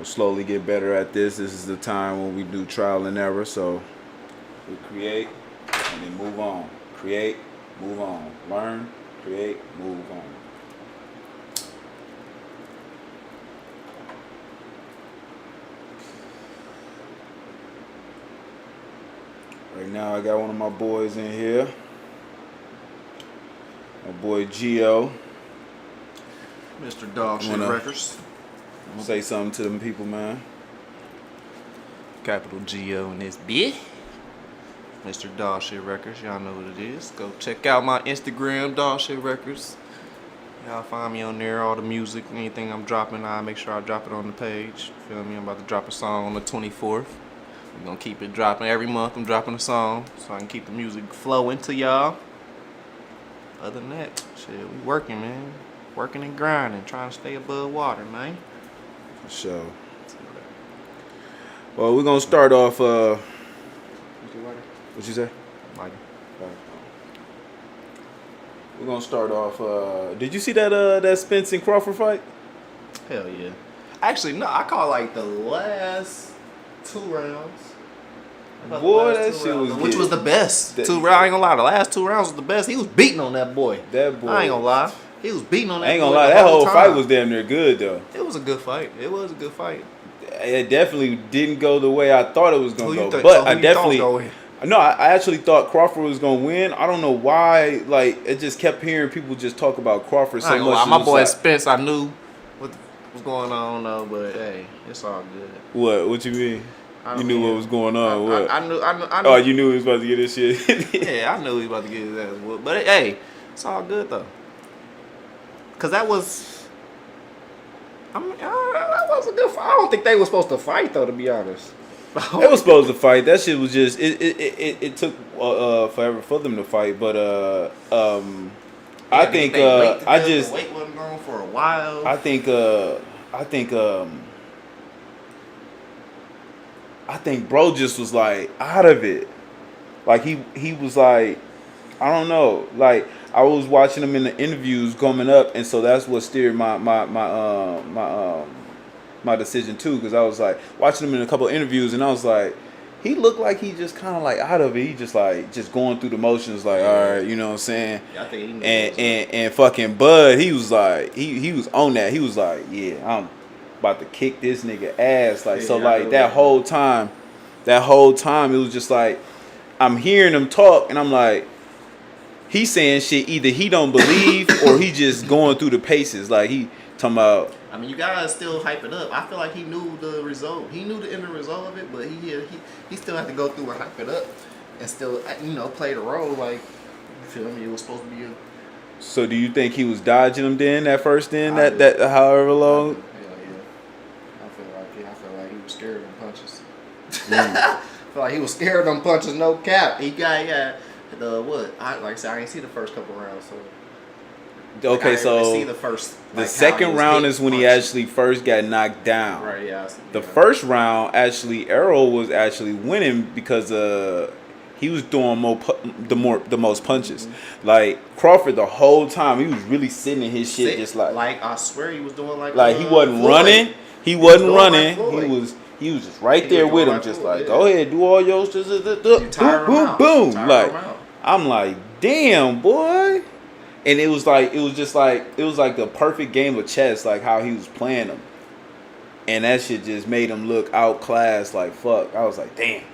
We'll slowly get better at this. This is the time when we do trial and error. So we create and then move on. Create, move on. Learn, create, move on. Right now I got one of my boys in here. My boy Gio. Mr. Dog Shit Records. Say something to them people, man. Capital G-O in this bitch. Mr. Dog Shit Records. Y'all know what it is. Go check out my Instagram, Dog Shit Records. Y'all find me on there. All the music, anything I'm dropping, I make sure I drop it on the page. Feel me? I'm about to drop a song on the 24th. We're gonna keep it dropping every month. I'm dropping a song so I can keep the music flowing to y'all. Other than that, shit, we working, man. Working and grinding, trying to stay above water, man. For sure. Well, we're gonna start off. What you say? Mike. We're gonna start off. Did you see that Spence and Crawford fight? Hell yeah. Actually, no. I call like the last 2 rounds. Boy, that shit was which was the best. I ain't gonna lie. The last 2 rounds was the best. He was beating on that boy. That boy. I ain't gonna lie. He was beating on that boy. I ain't gonna lie. That whole fight was damn near good though. It was a good fight. It was a good fight. It definitely didn't go the way I thought it was gonna go. But I definitely. No, I actually thought Crawford was gonna win. I don't know why. Like, it just kept hearing people just talk about Crawford so much. My boy Spence, I knew what was going on though, but hey, it's all good. What you mean? You knew what was going on. What? I knew. Oh, you knew he was about to get this shit. Yeah, I knew he was about to get his ass whooped. But hey, it's all good though. Cause that was. That was a good fight. I don't think they were supposed to fight though, to be honest. They was supposed to fight. That shit was just it took forever for them to fight, but I think the weight wasn't going for a while. I think bro just was like out of it. Like he was like, I don't know. Like I was watching him in the interviews coming up, and so that's what steered my decision too, because I was like watching him in a couple of interviews, and I was like, he looked like he just kind of like out of it. He just like going through the motions, like all right, you know what I'm saying? Yeah, I think he knows and fucking Bud, he was like he was on that. He was like, yeah, I'm about to kick this nigga ass. Like, yeah, so like that whole time it was just like I'm hearing him talk, and I'm like, he's saying shit either he don't believe or he just going through the paces. Like he talking about. I mean, you gotta still hype it up. I feel like he knew the result. He knew the end result of it, but he still had to go through and hype it up and still, play the role. Like, you feel me? It was supposed to be a. So do you think he was dodging him then that however long? Hell yeah. I feel like he was scared of them punches. I feel like he was scared of them punches. No cap. He got the what? Like I said, I didn't see the first couple rounds, so. Okay, so see the second round is when he actually first got knocked down. Right, yeah. The first round, actually, Errol was actually winning because he was doing the most punches. Mm-hmm. Like Crawford, the whole time he was really sitting in his shit, just like I swear he was doing like he wasn't running. He wasn't running. He was just right there with him, just like go ahead, do all yours, boom, boom. Like I'm like, damn, boy. And it was like the perfect game of chess, like how he was playing them. And that shit just made him look outclassed like fuck. I was like, damn. Hell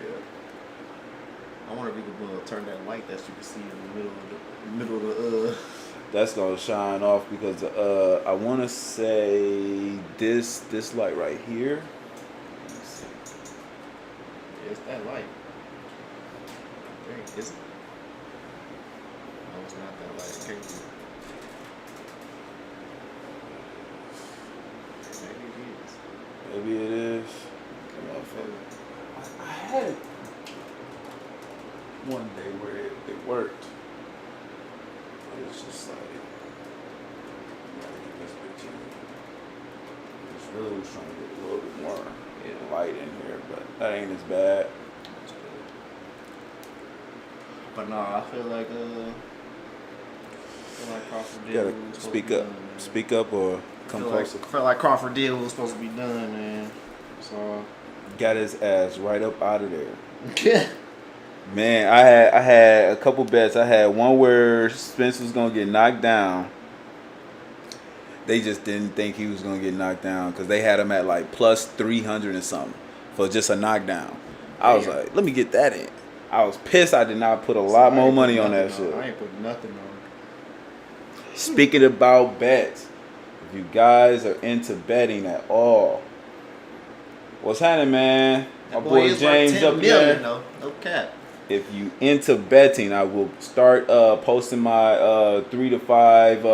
yeah. I wonder if we could turn that light that you can see in the middle of the That's gonna shine off because I wanna say this light right here. Yeah, it's that light. Is it? It's not that light. It can't be. Maybe it is. I had one day where it worked. It was just like, gotta get this bitch in. Just really was trying to get a little bit more light in here, but that ain't as bad. But no, I feel like feel like Crawford did Gotta what was supposed to speak be up. done, man. Speak up or come closer. Felt like Crawford did what was supposed to be done, man. So Got his ass right up out of there. yeah. Man, I had a couple bets. I had one where Spence was gonna get knocked down. They just didn't think he was gonna get knocked down because they had him at like plus 300 and something for just a knockdown. I was like, let me get that in. I was pissed. I did not put a lot more money on that shit. I ain't put nothing on. Speaking about bets, if you guys are into betting at all, what's happening, man? My boy James up there. No cap. If you into betting, I will start posting my 3 to 5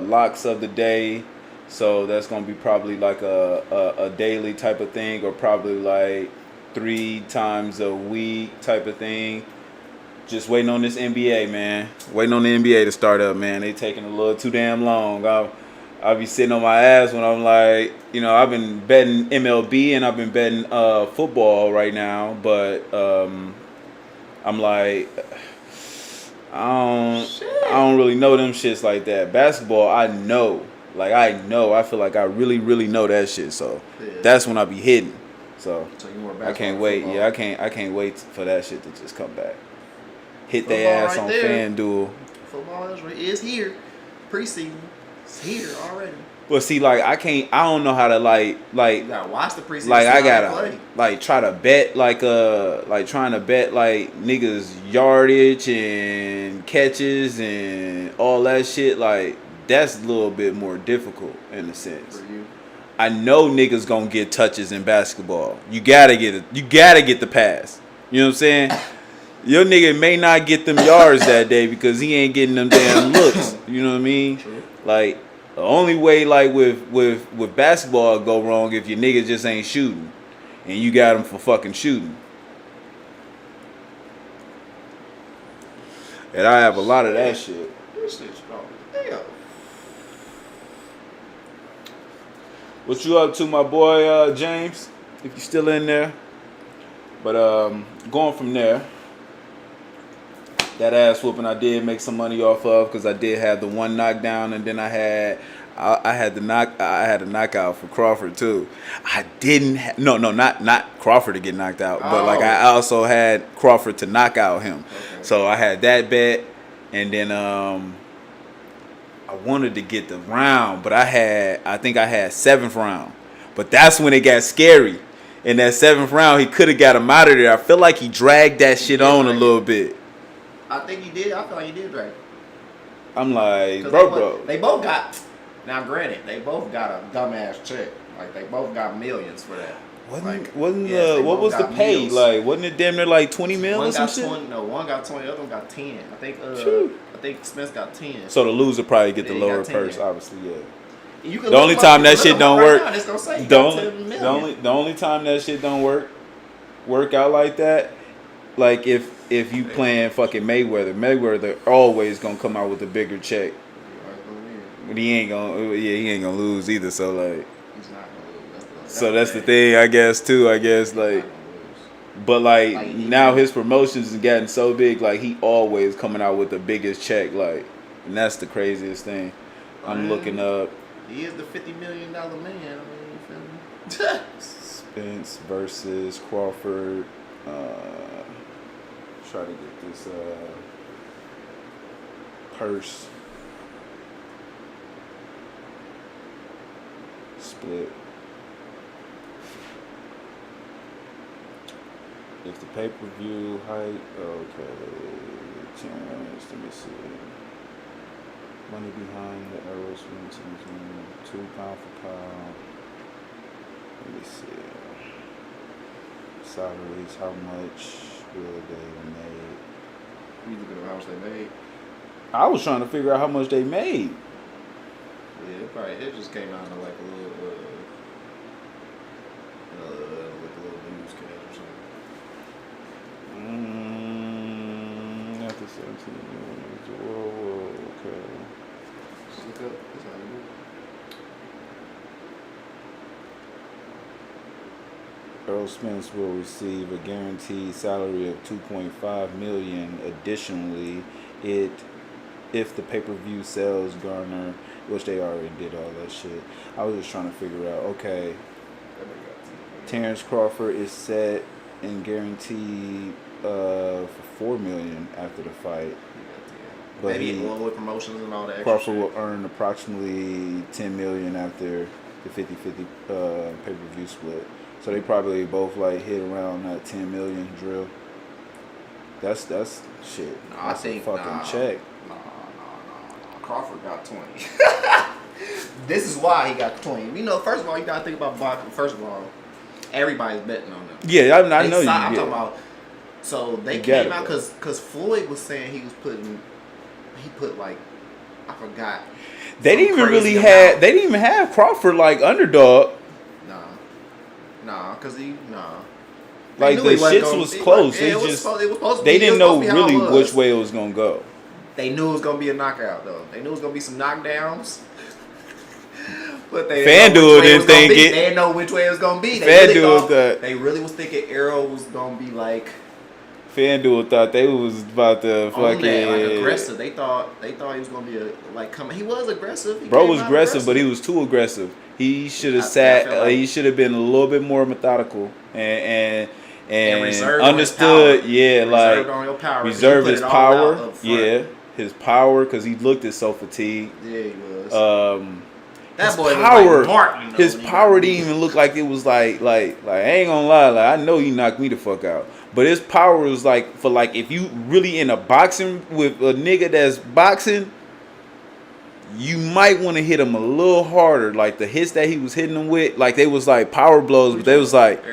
locks of the day. So that's gonna be probably like a daily type of thing, or probably like 3 times a week type of thing. Just waiting on this NBA, man. Waiting on the NBA to start up, man. They taking a little too damn long. I'll be sitting on my ass when I'm like, you know, I've been betting MLB and I've been betting football right now, but I'm like, I don't really know them shits like that. Basketball, I know. Like, I feel like I really, really know that shit. So that's when I be hitting. So I can't wait. Yeah, I can't wait for that shit to just come back. Hit their ass on FanDuel. Football is here. Preseason. It's here already. But see, like I don't know how to like you gotta watch the preseason. Like I gotta like try to bet like trying to bet like niggas yardage and catches and all that shit. Like that's a little bit more difficult in a sense. For you. I know niggas gonna get touches in basketball. You gotta get it. You gotta get the pass. You know what I'm saying? Your nigga may not get them yards that day because he ain't getting them damn looks. You know what I mean? True. Like the only way like with basketball go wrong if your nigga just ain't shooting and you got him for fucking shooting. And I have a lot of that shit. This shit's strong. Damn. What you up to, my boy James? If you still in there. But going from there, that ass whooping I did make some money off of because I did have the one knockdown and then I had a knockout for Crawford too. I didn't not Crawford to get knocked out, but like I also had Crawford to knock out him. Okay. So I had that bet and then I wanted to get the round, but I think I had 7th round. But that's when it got scary. In that 7th round, he could have got him out of there. I feel like he dragged that shit on a little bit. I think he did. I feel like he did drag. I'm like, bro. They both got. Now, granted, they both got a dumbass check. Like they both got millions for that. What was the pay? Meals. Like, wasn't it damn near like 20 mil or some shit? One got 20, the other one got 10. I think Spence got 10. So the loser probably get the lower purse, obviously, yeah. The only time that shit don't work. The only time that shit don't work out like that, like if you playing fucking Mayweather always gonna come out with a bigger check. But he ain't gonna lose either. So like, he's not gonna lose. So that's the thing, I guess too. Like, but like now his promotions has gotten so big, like he always coming out with the biggest check, like, and that's the craziest thing. I'm looking up. He is the $50 million man. I mean, you feel me? Spence versus Crawford. Try to get this purse split. If the pay-per-view height, okay, chance. Let me see. Money behind the arrows from 2 pound for pound. Let me see. Salaries, how much will they make? You looking at how much they made? I was trying to figure out how much they made. Yeah, it just came out of like a little newscast or something. After 17 years. Whoa, okay. Just look up. That's how you do it. Earl Spence will receive a guaranteed salary of $2.5 million. Additionally, it if the pay-per-view sales garner, which they already did all that shit. I was just trying to figure out, okay, Terrence Crawford is set and guaranteed for $4 million after the fight. But maybe along with promotions and all that. Crawford will earn approximately $10 million after the 50-50 pay-per-view split. So they probably both like hit around that $10 million drill. That's shit. No, that's I think a fucking check. No. Crawford got 20. This is why he got 20. You know, first of all, you gotta think about boxing. First of all, everybody's betting on them. Yeah, I know you. I'm talking about. So they came out because Floyd was saying he put like, I forgot. They didn't even have Crawford like underdog. Cause like the shits was close. They didn't know really which way it was gonna go. They knew it was gonna be a knockout though. They knew it was gonna be some knockdowns. But FanDuel didn't think it. They didn't know which way it was gonna be. They really was thinking Arrow was gonna be like. FanDuel thought they was about to fucking like aggressive. They thought he was gonna be coming. He was aggressive. Bro was aggressive, but he was too aggressive. He should have sat. He should have been a little bit more methodical and understood. Reserved his power. Yeah, his power because he looked so fatigued. Yeah, he was. That boy power, was like Martin, his power didn't even look like it was like I ain't gonna lie, like I know he knocked me the fuck out. But his power was like for like if you really in a boxing with a nigga that's boxing, you might want to hit him a little harder. Like the hits that he was hitting him with, like they was like power blows, but they was like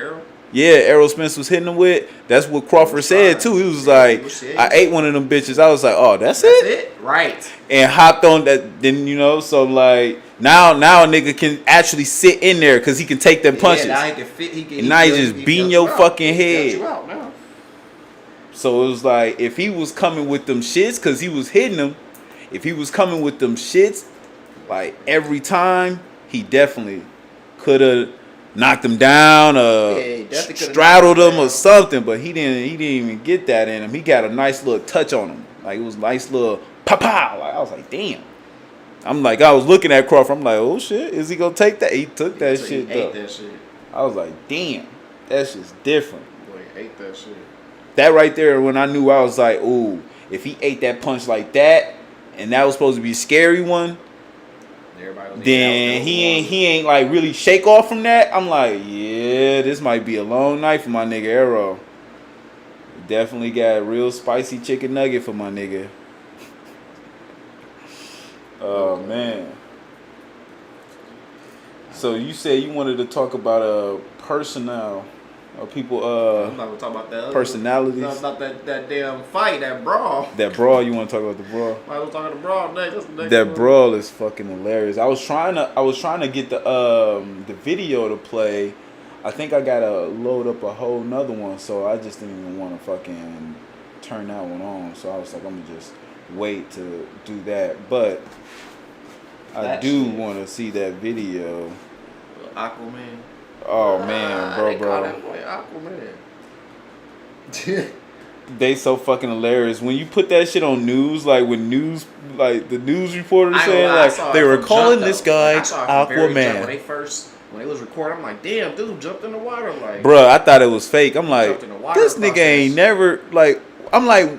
Errol Spence was hitting him with. That's what Crawford said too. He was like, I ate one of them bitches. I was like, oh, that's it? Right. And hopped on that. Then so like now a nigga can actually sit in there because he can take them punches. Now he can fit. And now he just beating your fucking head. So it was like if he was coming with them shits because he was hitting them. If he was coming with them shits, like every time, he definitely could have knocked him down or straddled him or something. But he didn't even get that in him. He got a nice little touch on him. Like it was a nice little pow. Like I was like, damn. I was looking at Crawford. I'm like, oh shit, is he gonna take that? He took that shit. He ate that shit. I was like, damn, that's just different. Boy, he ate that shit. That right there, when I knew, I was like, ooh, if he ate that punch like that, and that was supposed to be a scary one, then he ain't like really shake off from that. I'm like, yeah, this might be a long night for my nigga Arrow. Definitely got a real spicy chicken nugget for my nigga. Oh man. So you said you wanted to talk about personnel. People, I'm not gonna talk about that. Personalities. Not about that damn fight, that brawl. That brawl. You want to talk about the brawl? I was talking the brawl next. That brawl is fucking hilarious. I was trying to get the video to play. I think I gotta load up a whole nother one, so I just didn't even want to fucking turn that one on. So I was like, I'm gonna just wait to do that. But I do want to see that video. Aquaman. Oh man, bro. Call that boy Aquaman. They so fucking hilarious. When you put that shit on news, like when news, like the news reporters saying like they were calling this guy Aquaman. When they was recording, I'm like, damn, dude jumped in the water, like. Bruh, I thought it was fake. I'm like, this nigga ain't never like. I'm like,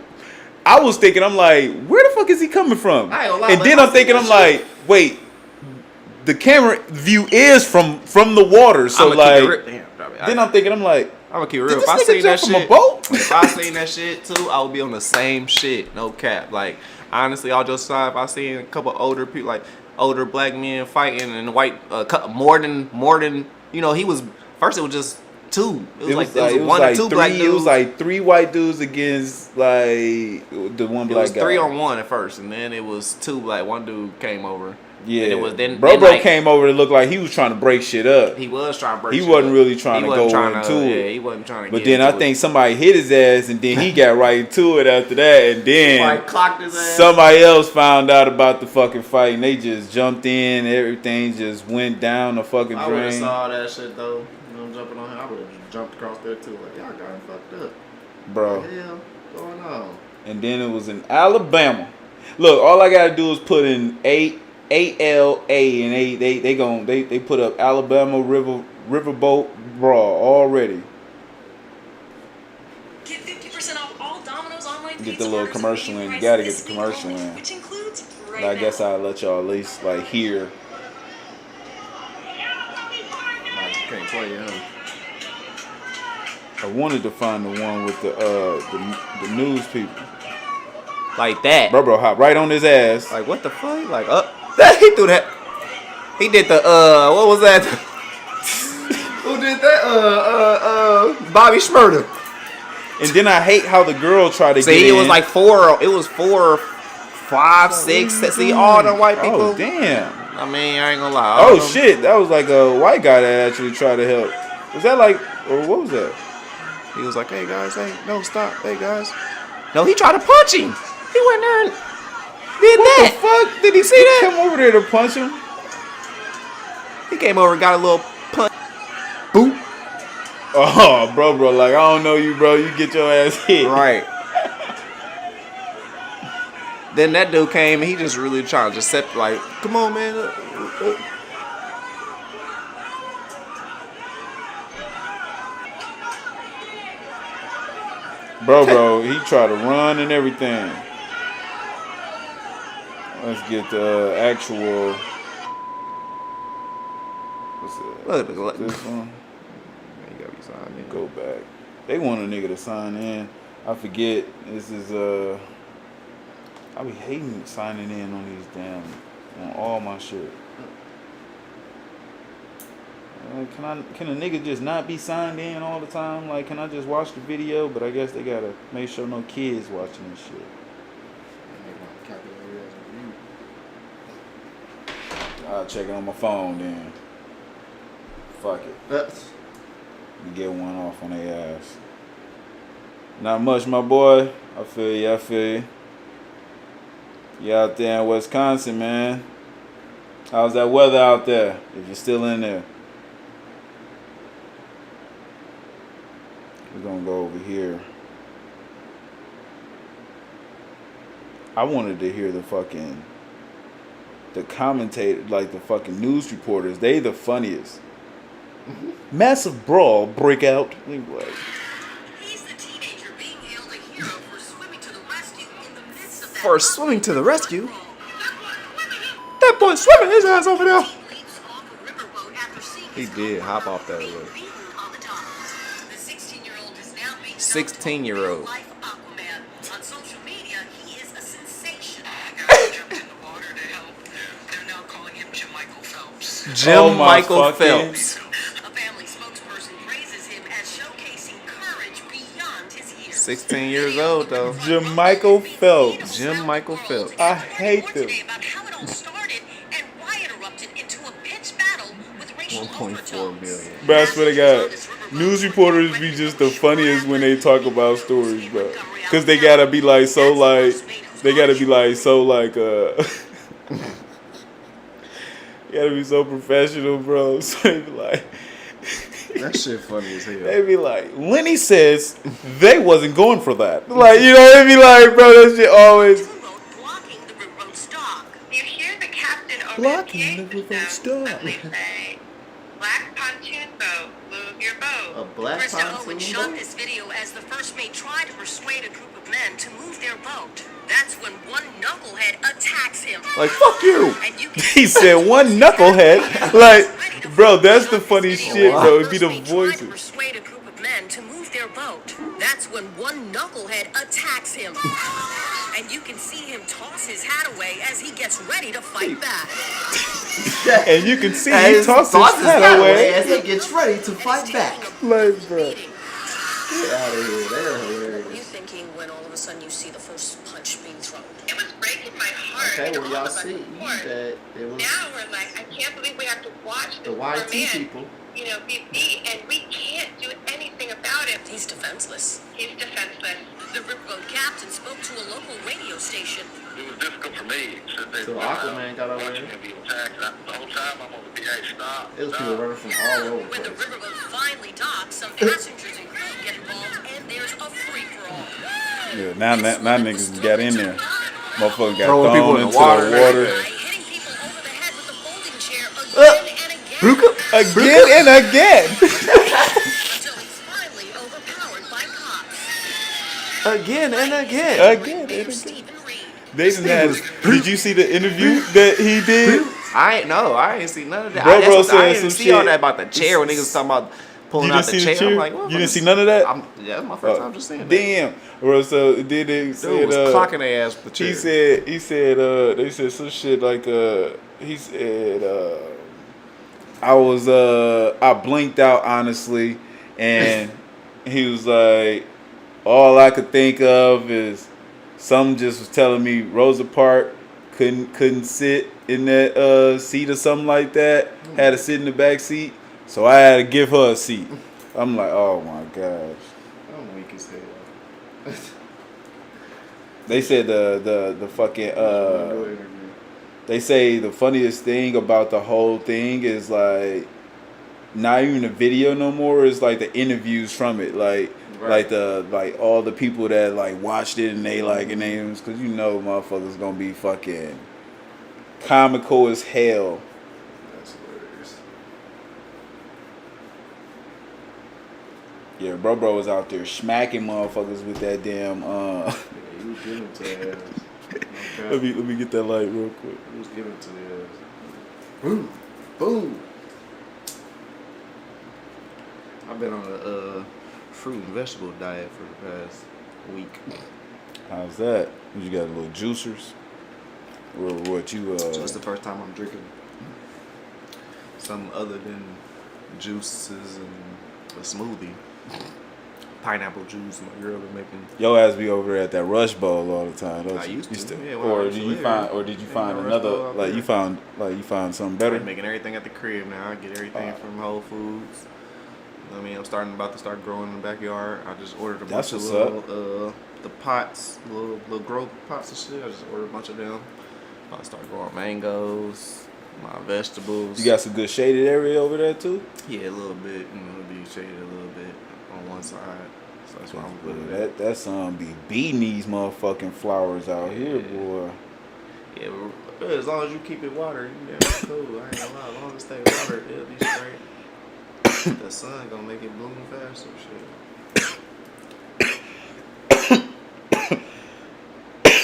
I was thinking, I'm like, where the fuck is he coming from? And then I'm thinking, I'm like, wait. The camera view is from the water, so like. Then I'm thinking, I'm like, I'm gonna keep it real. If I seen that shit, if I seen that shit too, I would be on the same shit. No cap. Like honestly, all just aside, if I seen a couple older people, like older black men fighting and white, more than he was. First, it was just two. It was one or two black dudes. It was like three white dudes against like the one black guy. It was 3-on-1 at first, and then it was two black. One dude came over. Yeah, and it was Bro came over to look like he was trying to break shit up. He was trying to break shit up. He wasn't really trying to go into it. Yeah, he wasn't trying to But then I think somebody hit his ass, and then he got right into it after that. And then somebody clocked his ass. Somebody else found out about the fucking fight, and they just jumped in. Everything just went down the fucking drain. I would have saw that shit, though. Jumping on him. I would have jumped across there, too. Like, y'all got him fucked up. Bro. What the hell going on? And then it was in Alabama. Look, all I gotta do is put in ALA, and they put up Alabama Riverboat Brawl already. Get 50% off all Domino's online Get pizza the little orders commercial with in. You price gotta get this the week commercial only, in. which includes But I guess I'll let y'all at least like hear. Can't play it, huh? I wanted to find the one with the news people. Like that. Bro hop right on his ass. Like what the fuck? Like he threw that. He did the what was that? Who did that? Bobby Schmurder. And then I hate how the girl tried to get in. See, it was like 4. It was 4, 5, 6. See, all the white people. Oh damn. I mean, I ain't gonna lie. Oh shit, that was like a white guy that actually tried to help. Was that like, or what was that? He was like, "Hey guys, hey, no stop, hey guys." No, he tried to punch him. He went there and did What that. the fuck? Did he see that? Come over there to punch him? He came over and got a little punch. Boop. Oh, bro, like I don't know you, bro. You get your ass hit. Right. Then that dude came and he just really trying to just set like, come on, man. Bro, he tried to run and everything. Let's get the actual. What's it? Look. This one. You gotta be signed in. Go back. They want a nigga to sign in. I forget. This is I be hating signing in on these damn on all my shit. Can a nigga just not be signed in all the time? Like, can I just watch the video? But I guess they gotta make sure no kids watching this shit. I'll check it on my phone then. Fuck it. You get one off on their ass. Not much, my boy. I feel you. You out there in Wisconsin, man. How's that weather out there? If you're still in there. We're gonna go over here. I wanted to hear the commentator, like the fucking news reporters. They the funniest. Massive brawl breakout. He's the teenager being hailed a hero for swimming to the rescue in the midst of that. For swimming to the rescue? That boy swimming his ass over there. He did hop off that way. The 16-year-old is now being 16-year-old. on social media. He is a sensation. Jumped in the water to help. They're now calling him Jim Michael Phelps. Jim Michael Phelps. A family spokesperson praises him as showcasing courage beyond his years. 16 years old though. Jim Michael Phelps. Jim Michael Phelps. I hate them. About how it all started and why it erupted into a pitched battle with racial 1.4 million. Bro, I swear to God, news reporters be just the funniest when they talk about stories, bro. Cause they gotta be like so like, you gotta be so professional, bro. So they be like, That shit funny as hell. they be like, Lenny says they wasn't going for that. Like, you know, they be like, bro, that shit always. blocking the riverboat stock. You hear the captain over Blocking the riverboat stock. say, "Black pontoon boat, move your boat." A black Krista pontoon Owen shot boat? this video as the first mate tried to persuade a group of men to move their boat. That's when one knucklehead attacks him. Like, fuck you. And you can He said one knucklehead. Like, bro, that's the funny shit, bro. It'd be the Tried to voices. persuade a group of men to move their boat. That's when one knucklehead attacks him. And you can see him toss his hat away as he gets ready to fight back. And you can see he tosses his head away. as he gets ready to fight back. Like, bro. Get out of here. They're What were you hilarious. thinking when all of a sudden you see the first punch being thrown? It was breaking my heart. Okay, and well, all y'all of us see support. that there was Now we're like, I can't believe we have to watch the this poor YT man, people. you know, be beat, and we can't do anything about it. He's defenseless. He's defenseless. The riverboat captain spoke to a local radio station. It was difficult for me sitting there So Aquaman got over watching there. him be attacked. And the whole time I'm on the PA stop. It was people running from all over When the the place. riverboat finally docks, some passengers and crew get involved, and there's a free-for-all. Yeah, now niggas got in there. Motherfucker got Throwing people thrown in the into water. the water. Hitting people over the head with the folding chair again and again. Again and again. Until he's finally overpowered by cops. Again and again. Again and again. Stephen Reed. They didn't have. Did you see the interview that he did? I ain't see none of that. Bro I said didn't some see all shit. that about the chair when niggas was talking about pulling You out didn't the see chair. the chair? I'm like, what? You didn't see none of that? Yeah, that's my first time just seeing that. Damn. Bro, so did they Dude said was clocking their ass with the chair. he said they said some shit like he said I blinked out honestly, and he was like, all I could think of is some just was telling me Rosa Parks couldn't sit in that seat or something like that. Had to sit in the back seat, so I had to give her a seat. I'm like, oh my gosh. I'm weak as hell. They said the fucking they say the funniest thing about the whole thing is like not even the video no more. It's like the interviews from it, like like all the people that like watched it and they like and names because you know motherfuckers gonna be fucking comical as hell. That's hilarious. Yeah, bro was out there smacking motherfuckers with that damn. Yeah, he was giving it to their ass. Okay. Let me get that light real quick. He was giving it to their ass. Boom, boom. I've been on a fruit and vegetable diet for the past week. How's that? You got a little juicers? Or what you So it's the first time I'm drinking something other than juices and a smoothie. Pineapple juice my girl been making. Your ass be over there at that Rush Bowl all the time, don't I you? used to. still- Yeah, when I or was did you there. find Yeah, Rush another Bowl out like there. you found something better? I'm making everything at the crib now. I get everything from Whole Foods. I mean, I'm about to start growing in the backyard. I just ordered a That's bunch of what's little the pots, little grow pots and shit. I just ordered a bunch of them. About to start growing mangoes, my vegetables. You got some good shaded area over there too? Yeah, a little bit. It'll be shaded a little bit on one side. So that's why I'm putting it. That son be beating these motherfucking flowers out here, boy. Yeah, but as long as you keep it watered, you damn cool. I ain't gonna lie. As long as it stay watered, it'll be straight. The sun gonna make it bloom faster, shit.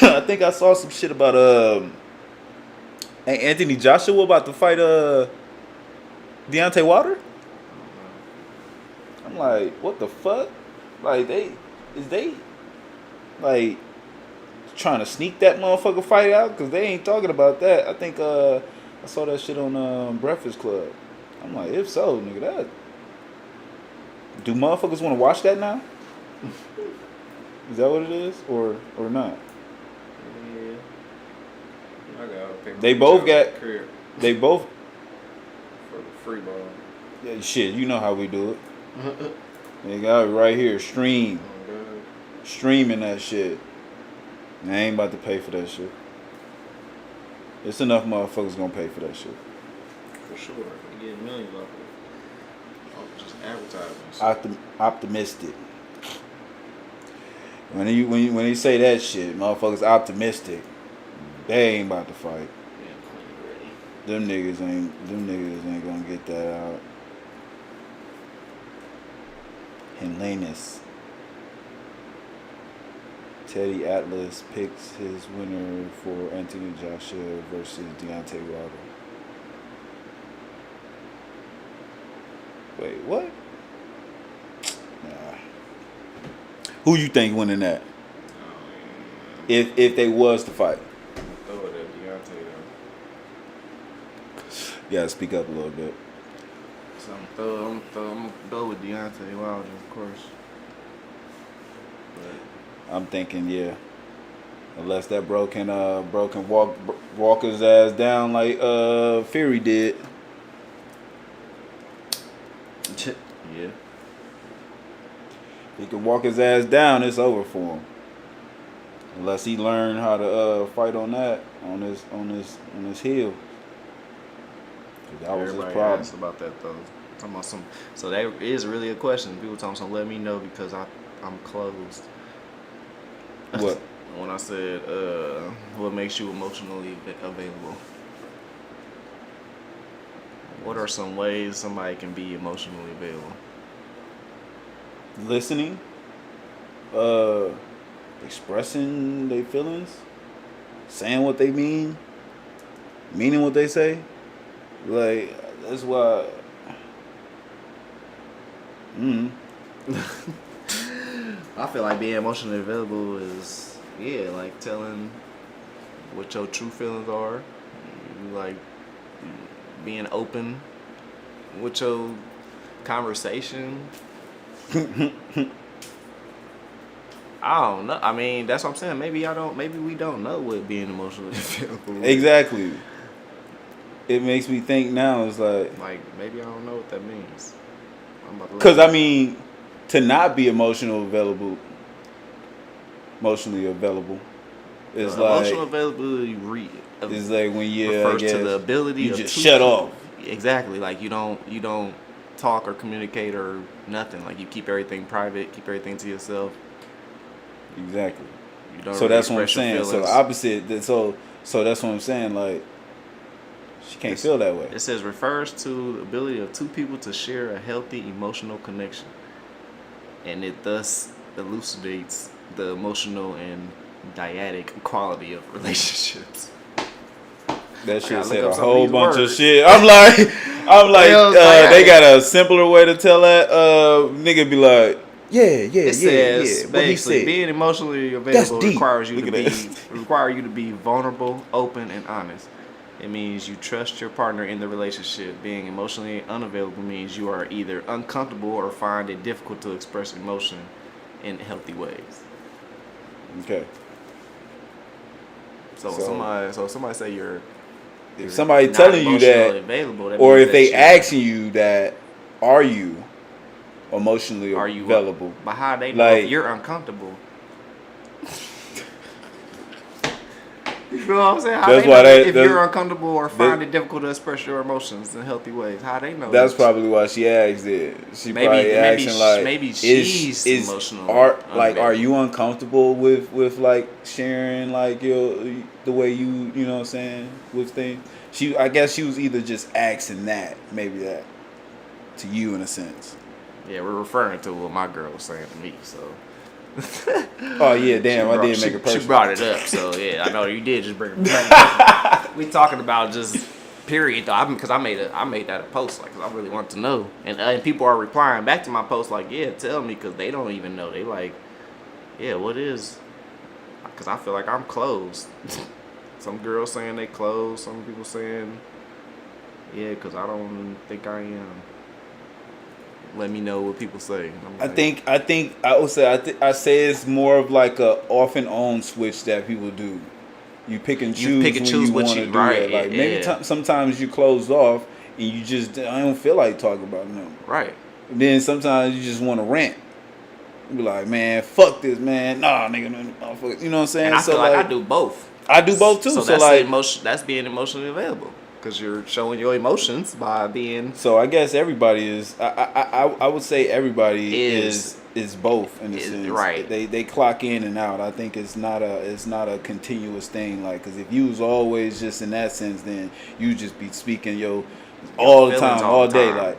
I think I saw some shit about Anthony Joshua about to fight Deontay Wilder. I'm like, what the fuck? Like they like trying to sneak that motherfucker fight out because they ain't talking about that. I think I saw that shit on Breakfast Club. I'm like, if so, nigga, that do motherfuckers want to watch that now? Is that what it is, or not? Yeah. I gotta pay my They both bills out got- the crib They both, for the free ball. yeah, shit. You know how we do it. They got it right here, streaming that shit. And I ain't about to pay for that shit. It's enough motherfuckers gonna pay for that shit. For sure. You get millions off of it. Off just advertisements. Optimistic. When you say that shit, motherfuckers optimistic. They ain't about to fight. Yeah, clean ready. Them niggas ain't gonna get that out. Helenas. Teddy Atlas picks his winner for Anthony Joshua versus Deontay Wilder. Wait, what? Nah. Who you think winning that? If they was to fight? Throw it at Deontay though. You gotta speak up a little bit. So I'm gonna go with Deontay Wilder, of course. But I'm thinking, yeah. Unless that bro can walk his ass down like Fury did. yeah. He can walk his ass down, it's over for him. Unless he learn how to fight on his heel. That was his Everybody problem. asks about that though. Talking about so that is really a question. People talking some let me know because I'm closed. What? when I said what makes you emotionally available. What are some ways somebody can be emotionally available? Listening, expressing their feelings, saying what they mean, meaning what they say. Like, that's why. I feel like being emotionally available is, like telling what your true feelings are. Like being open with your conversation. I don't know. I mean, that's what I'm saying. Maybe we don't know what being emotionally available is. Exactly. It makes me think now. It's like maybe I don't know what that means. Because I mean, to not be emotionally available is like emotional availability. It's like when you refers to the ability you of just shut off. Exactly. Like you don't talk or communicate or nothing. Like you keep everything private, keep everything to yourself. Exactly. You don't so really that's what I'm express your saying. So feelings. the opposite. So that's what I'm saying. Like she can't feel that way. It says refers to the ability of two people to share a healthy emotional connection, and it thus elucidates the emotional and dyadic quality of relationships. That shit look said up a some of whole these bunch words. of shit. I'm like, they got a simpler way to tell that. Nigga be like, It says What he basically said. being emotionally available deep. requires you Look to at that. require you to be vulnerable, open, and honest. It means you trust your partner in the relationship. Being emotionally unavailable means you are either uncomfortable or find it difficult to express emotion in healthy ways. Okay. So somebody say you're if somebody not telling you emotionally that, available, that or means if they that asking you that, are you emotionally available? But how they know if you're uncomfortable? You know what I'm saying? How that's they why know they, if you're uncomfortable or find it difficult to express your emotions in healthy ways? How they know? That's probably why she asked it. She probably asking like, maybe she's emotional. Are you uncomfortable with like sharing like the way you know what I'm saying with things? I guess she was either just asking that to you in a sense. Yeah, we're referring to what my girl was saying to me. So. Oh yeah, damn! I did make it personal. She brought it up, so yeah, I know you did just bring it up. We talking about just period though, because I made that a post like 'cause I really want to know, and people are replying back to my post like, yeah, tell me, because they don't even know. They like, yeah, what is? Because I feel like I'm closed. Some girls saying they closed. Some people saying, yeah, because I don't think I am. Let me know what people say. I think I would say I say it's more of like a off and on switch that people do. You pick and choose when you want to do that. Like maybe sometimes you close off and you just I don't feel like talking about them. Right. And then sometimes you just want to rant. You be like, man, fuck this, man. Nah, nigga, motherfucker. You know what I'm saying? And I feel like I do both. I do both too. So that's like that's being emotionally available. Because you're showing your emotions by being. So I guess everybody is. I would say everybody is both in a sense. Right. They clock in and out. I think it's not a continuous thing. Like, because if you was always just in that sense, then you just be speaking all the time, all day. Like,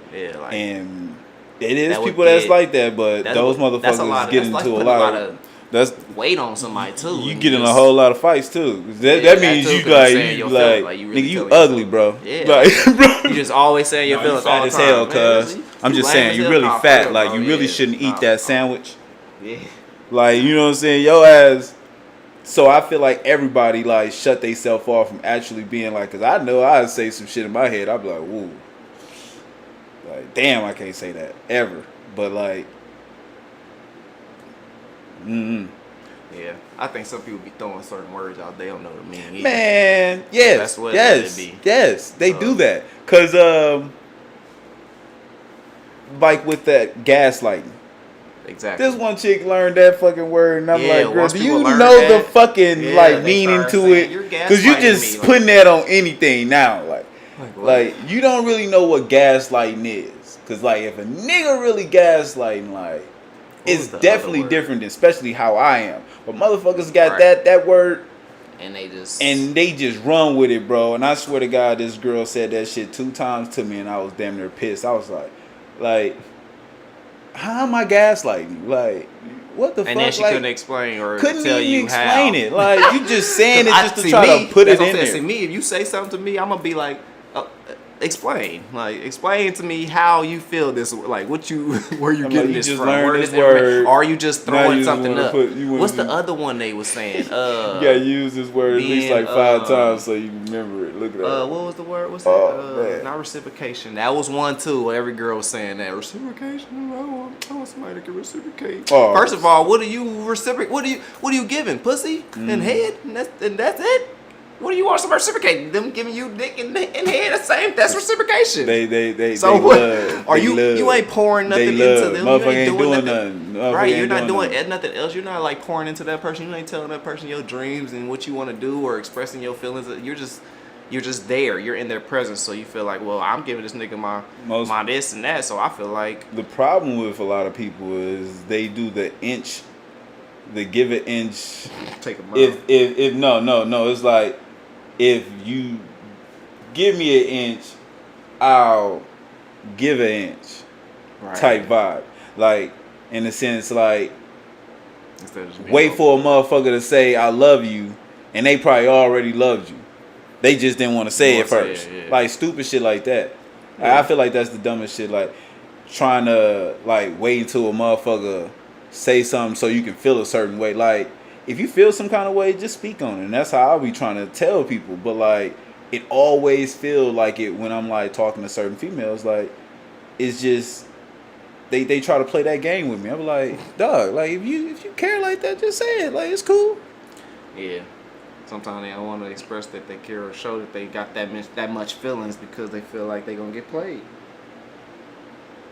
and it is people that's like that, but those motherfuckers get into a lot of. That's weight on somebody too. You get in a whole lot of fights too. That means you nigga, you ugly, bro. Yeah, like, bro. You just always saying your feelings all the time. Hell, cuz I'm just saying you really fat. Like you really shouldn't eat that sandwich. Yeah. Like, you know what I'm saying? Yo ass. So I feel like everybody like shut theyself off from actually being like, cause I know I'd say some shit in my head. I'd be like, woo. Like, damn, I can't say that ever. But like. Yeah, I think some people be throwing certain words out they don't know what it mean. Man, yes, that's what yes, it be. Yes, they do that. Cause like with that gaslighting. Exactly. This one chick learned that fucking word, and I'm like, girl, do you know that, the fucking like meaning to it? Cause you just putting that on anything now, like you don't really know what gaslighting is. Cause like if a nigga really gaslighting, like. It's definitely different, especially how I am. But motherfuckers got Right. that word And they just run with it, bro. And I swear to God, this girl said that shit 2 times to me, and I was damn near pissed. I was like, how am I gaslighting you? Like, what the fuck? And then she like, couldn't explain or couldn't tell even you explain how. it. Like, you just saying it just to See, try me, to put it that's what in I'm saying. there. See, me, if you say something to me, I'm gonna be like, explain. Like, explain to me how you feel this. Like, where you I'm getting like, you this just from? learned Where this does it origin- word. Or are you just Now throwing you just something wanna up? put- you wanna What's the use- other one they was saying? You gotta use this word at least like 5 times so you remember it. Look at that. What was the word? What's Oh, that? man. Not reciprocation. That was one too. Where every girl was saying that reciprocation. I want somebody that can reciprocate. Oh. First of all, what are you reciprocate? What are you giving? Pussy and head, and that's it. What do you want to reciprocate? Them giving you dick and head, the same. That's reciprocation. They So they what? love, Are they you? love. You ain't pouring nothing They into love. them. Motherfucker You ain't doing nothing. Motherfucker Right, ain't you're not doing nothing. nothing else. You're not like pouring into that person. You ain't telling that person your dreams and what you want to do or expressing your feelings. You're just there. You're in their presence, so you feel like, well, I'm giving this nigga my this and that. So I feel like The problem with a lot of people is they do the give an inch. take a mile. If no, it's like if you give me an inch, I'll give an inch. Right. Type vibe, like in a sense, like Instead of just being wait open. for a motherfucker to say I love you, and they probably already loved you. They just didn't want to say it Wanna say first, it, yeah. like stupid shit like that. Yeah. I feel like that's the dumbest shit. Like trying to like wait until a motherfucker say something so you can feel a certain way. Like if you feel some kind of way, just speak on it. And that's how I'll be trying to tell people. But like it always feel like it when I'm like talking to certain females. Like it's just they try to play that game with me. I'm like, dog, like if you care like that, just say it. Like it's cool. Yeah. Sometimes they don't want to express that they care or show that they got that much feelings because they feel like they gonna get played.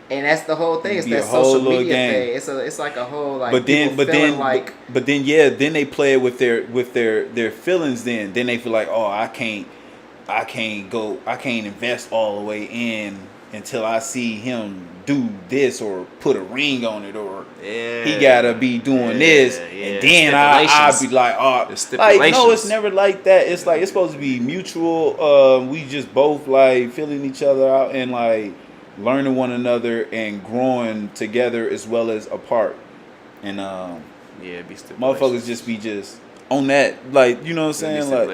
And that's the whole thing. It's Be a that whole social little media game. thing. It's like a whole like. But then people feeling like then they play it with their feelings. Then they feel like, oh, I can't invest all the way in until I see him do this or put a ring on it or he gotta be doing this and then I'll be like, oh, like no, it's never like that. It's like it's supposed to be mutual. We just both like filling each other out and like learning one another and growing together as well as apart. And be stipulations. motherfuckers just be just on that, like, you know what I'm saying? Like,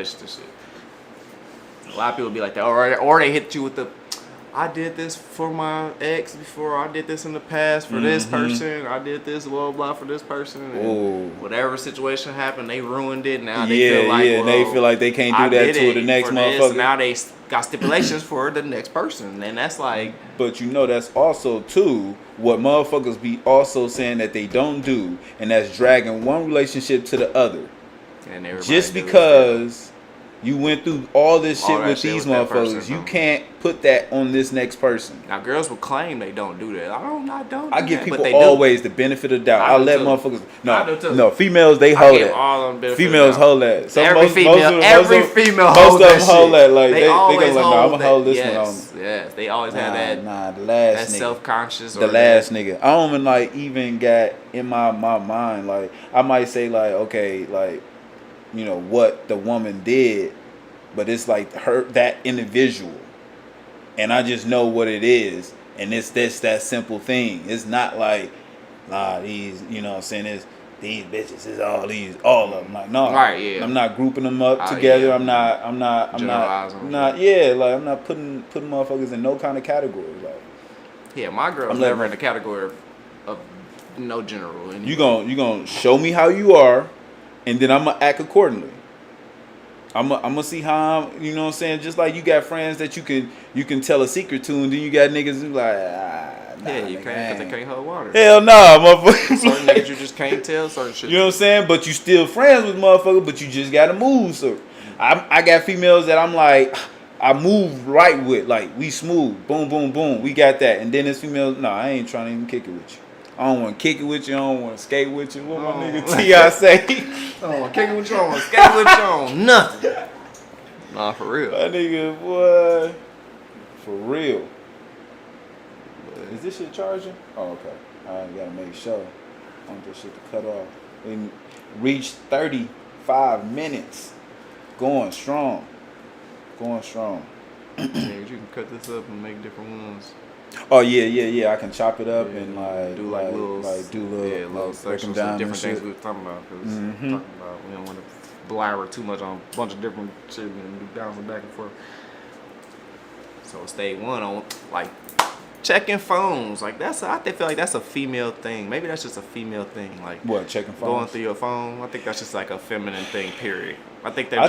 a lot of people be like that, or they hit you with the, I did this for my ex before, I did this in the past for this person, I did this blah blah for this person, and whatever situation happened, they ruined it. Now they feel like, well, they feel like they can't do that to the next motherfucker. Now they got stipulations for the next person, and that's like. But you know that's also too what motherfuckers be also saying that they don't do, and that's dragging one relationship to the other. And just because you went through all this shit with these that motherfuckers, person, you can't put that on this next person. Now girls will claim they don't do that. I don't. I give that, people but they always the benefit of the doubt. I I do let too. motherfuckers. I do too. No, females they I hold give that. all of them benefit of Females the doubt. hold that. So Every female most of them hold that. Like they always gonna like, no, I'm gonna hold this yes, one on. Yes, they always have that. Nah, the last that nigga. Self-conscious. The last nigga. I don't even got in my mind. Like I might say like, okay, like, you know what the woman did, but it's like that individual, and I just know what it is, and it's that simple thing. It's not like, these, you know what I'm saying, it's these bitches, is all of them. Like, no, right, yeah. I'm not grouping them up together. Yeah. I'm not yeah, like I'm not putting motherfuckers in no kind of category. Like, yeah, my girl's never in the category of no general. Anyway. You gonna show me how you are, and then I'm gonna act accordingly. I'm gonna see how I'm, you know what I'm saying? Just like you got friends that you can tell a secret to, and then you got niggas who like, yeah, you can't, because they can't hold water. Hell nah, motherfucker. Certain niggas you just can't tell certain shit. You know what I'm saying? But you still friends with motherfuckers, but you just gotta move. So I got females that I'm like, I move right with, like we smooth, boom, boom, boom, we got that. And then there's females, no, I ain't trying to even kick it with you. I don't want to kick it with you. I don't want to skate with you. What my nigga T.I. say? I don't want to kick it with you. I don't want to skate with you. On nothing. Nah, for real. My nigga, boy. For real. Is this shit charging? Oh, okay. I gotta make sure. I want this shit to cut off. and reached 35 minutes. Going strong. Going strong. Yeah, you can cut this up and make different ones. Oh yeah. I can chop it up and do like little break sections them down of different and things shit. we were talking about. Cause talking about we don't want to blabber too much on a bunch of different shit and do bouncing back and forth. So stay one on like checking phones. Like I feel like that's a female thing. Maybe that's just a female thing. Like What, checking phones? going through your phone. I think that's just like a feminine thing. Period. I think they're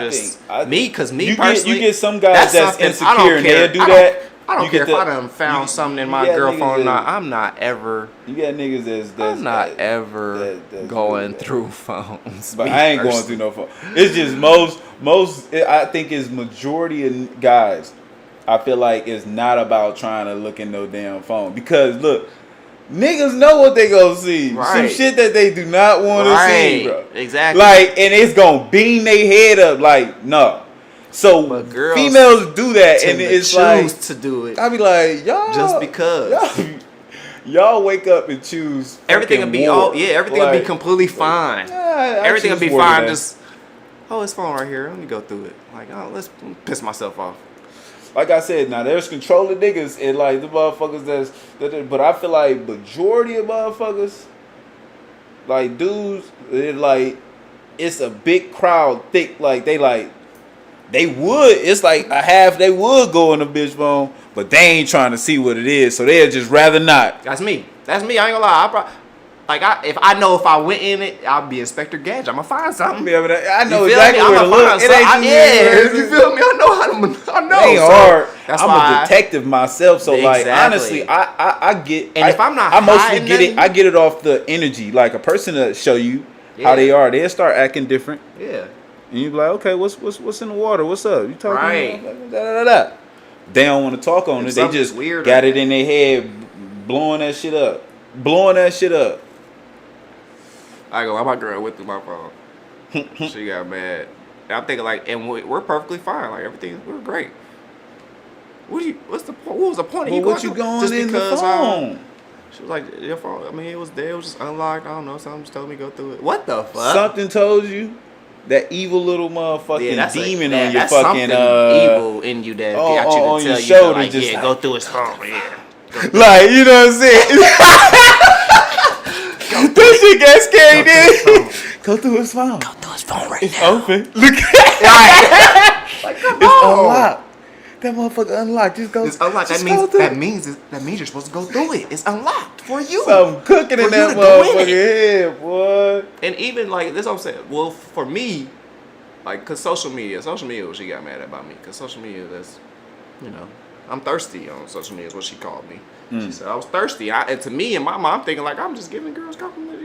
me personally. You get some guys that's something- insecure and they'll do I don't- that. I don't You care get if I the- done found something in my got girl niggas phone or that- not. I'm not ever I'm not ever going through phones. But Me I ain't going personally. through no phone. It's just I think it's majority of guys. I feel like it's not about trying to look in no damn phone because look, niggas know what they gonna see. Some Right. shit that they do not want to see, bro. Exactly. Like, and it's gonna beam their head up. Like, no. So But girls females do that, tend and to it's like choose to do it I be like, y'all just because. y'all wake up and choose. Everything will fucking be war. everything will be Like, completely fine. I Everything will choose be war fine. today. Just it's phone right here. Let me go through it. Like let's piss myself off. Like I said, now there's controlling niggas and like the motherfuckers but I feel like majority of motherfuckers, like dudes, it's a big crowd, thick, it's like a half they would go in a bitch phone, but they ain't trying to see what it is, so they'd just rather not. That's me. I ain't gonna lie. If I went in it, I'll be Inspector Gadget. I'm gonna find something. I know You feel exactly me? where to I'ma look. find It ain't something. You feel me? I know. It ain't So hard. That's I'm why a detective myself, so like Exactly. honestly, I get. And if I'm not I mostly hiding get it. nothing- I get it off the energy. Like a person to show you how Yeah. they are, they'll start acting different, Yeah. and you be like, okay, what's in the water? What's up? You talking? Right. Da. They don't want to talk on If it. They something's just weird got or- it in their head, blowing that shit up. I go, my girl went through my phone. She got mad. And I'm thinking and we're perfectly fine. Like we're great. What was the point of Well, you what going you through? going Just in the because, phone? she was like, your phone. I mean, it was there. It was just unlocked. I don't know. Something just told me to go through it. What the fuck? Something told you. That evil little motherfucking that's demon on your that's fucking something evil in you that got you to on tell your you shoulder, to, just go through his phone. Yeah. like, you know what I'm saying? That shit got scary, dude. Go through his phone. Go through his phone right It's now. open. Look at it. Like, come It's on. unlocked. That motherfucker unlocked. Just go. It's unlocked. Just That go means through it. that means you're supposed to go through it. It's unlocked for you. Something cooking For in you that to go in motherfucking it. head, boy. And even this is what I'm saying. Well, for me, cause social media what she got mad about me. Cause social media, that's, I'm thirsty on social media is what she called me. She said I was thirsty. And to me and my mom, I'm thinking I'm just giving girls compliments,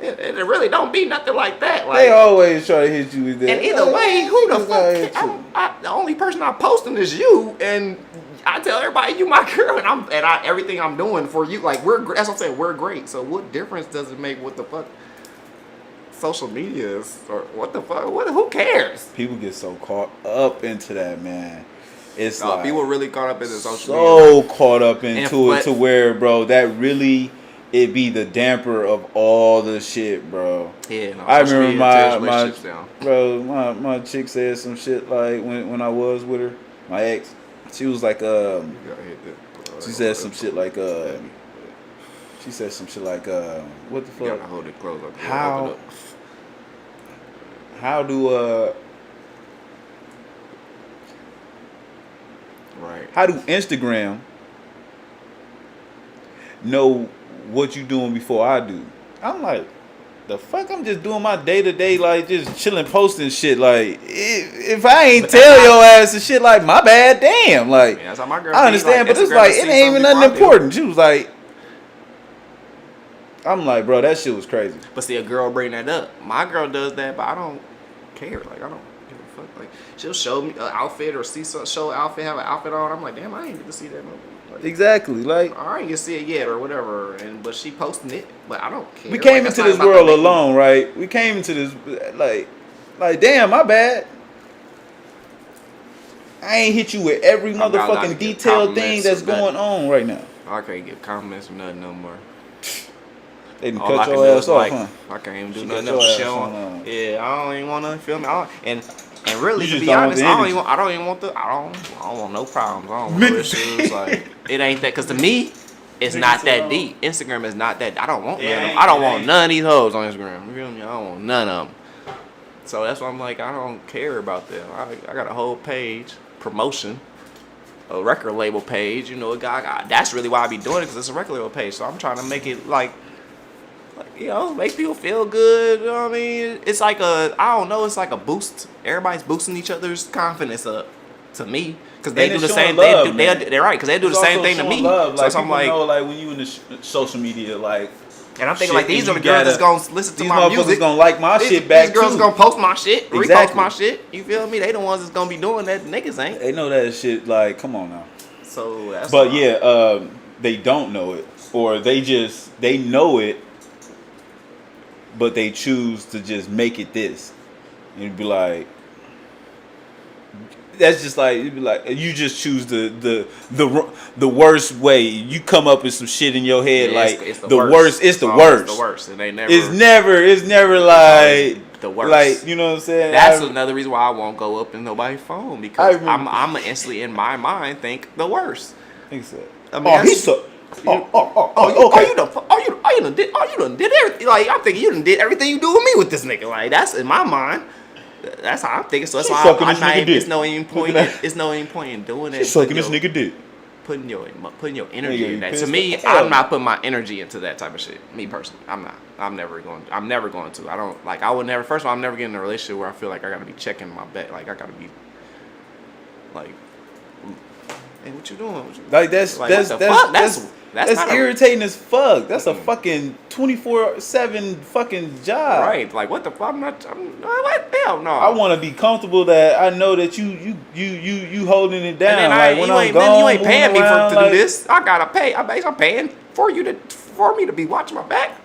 And it really don't be nothing like that. Like, They always try to hit you with that. and either way, who the Niggas gonna hit fuck? you. The only person I'm posting is you, and I tell everybody you my girl, and everything I'm doing for you. Like that's what I'm saying. We're great. So what difference does it make? What the fuck? Social media is, or what the fuck? Who cares? People get so caught up into that, man. It's like People really caught up in the social so media. caught up into it to where, bro, that really it be the damper of all the shit, bro. Yeah, no, I social remember media tears my relationships down. bro, my chick said some shit like when I was with her, my ex, she was like You gotta hit that. she said some shit like she said some shit like what the You gotta fuck? hold it close. Like, How- open up. How do Right. how do Instagram know what you doing before I do? I'm like, the fuck? I'm just doing my day to day, like just chilling, posting shit. Like, if I ain't tell your ass and shit, like, my bad, damn. Like, Yeah, that's how my girl I be, understand, like, but it's Instagram like to it see ain't even something nothing before I do. important. She was like, I'm like, bro, that shit was crazy. But see, a girl bring that up. My girl does that, but I don't care. Like, I don't give a fuck. Like, she'll show me an outfit or see some show outfit, have an outfit on. I'm like, damn, I ain't get to see that. Like, Exactly. Like, I ain't get to see it yet or whatever. But she posting it, but I don't care. we came Like, into that's this not about world the lady. alone, right? We came into this like, damn, my bad. I ain't hit you with every I'm not allowed to motherfucking give detailed thing compliments that's or going nothing. on right now. I can't give compliments or nothing no more. They done All I cut can your do ass is off, like, huh? I can't even do She nothing cut your else. ass She don't, on, yeah, I don't even want to feel me. And really, You to just be don't want honest, the I don't energy. even. I don't even want the. I don't want no problems. I don't want no issues. Like it ain't that. Cause to me, it's not that deep. Instagram is not that. I don't want none of them. I don't want none of these hoes on Instagram. You feel me? I don't want none of them. So that's why I'm like, I don't care about them. I got a whole page promotion, a record label page. You know, that's really why I be doing it because it's a record label page. So I'm trying to make it like you know, make people feel good. You know what I mean? It's like I don't know. It's like a boost. Everybody's boosting each other's confidence up. To me, because they And do it's the same. showing They're love, right. Because they do It's the same also thing to showing me. love. So Like, I'm people like, know, like when you in the social media, like. and I'm thinking Shit, like these and are the you girls that's gotta- gonna listen to these my motherfuckers music. gonna like my shit back These girls too. gonna post my shit, repost Exactly. my shit. You feel me? They the ones that's gonna be doing that. Niggas ain't. They know that shit. Like, come on now. So that's. But why. yeah, they don't know it, or they know it, but they choose to just make it this. And you'd be like, that's just like you'd be like, you just choose the worst way. You come up with some shit in your head, Yeah, like it's the worst. It's the always worst. The worst. And they never. It's never like the worst. Like, you know what I'm saying? That's another reason why I won't go up in nobody's phone because remember- I'm instantly in my mind think the worst. I think so. I mean, He's so. Okay. You done did everything. Like I'm thinking you done did everything you do with me with this nigga. Like that's in my mind. That's how I'm thinking. So that's She why sucking I'm this not. nigga dick. It's no even point. Look at that. It's no even point in doing it. She's sucking this nigga dick. Putting your energy Nigga, in you that. To pissed me, the hell. I'm not putting my energy into that type of shit. Me personally, I'm not. I'm never going to. I don't like. I would never. First of all, I'm never getting in a relationship where I feel like I gotta be checking my back. Like I gotta be. Like, hey, what you doing? Like that's Like, what the fuck? That's not irritating as fuck. That's a fucking 24/7 fucking job. Right. Like what the fuck? What? Hell no. I want to be comfortable that I know that you holding it down. And then Like when you I'm ain't, gone, then you ain't paying me moving to around, do this. I gotta pay. I'm paying for me to be watching my back.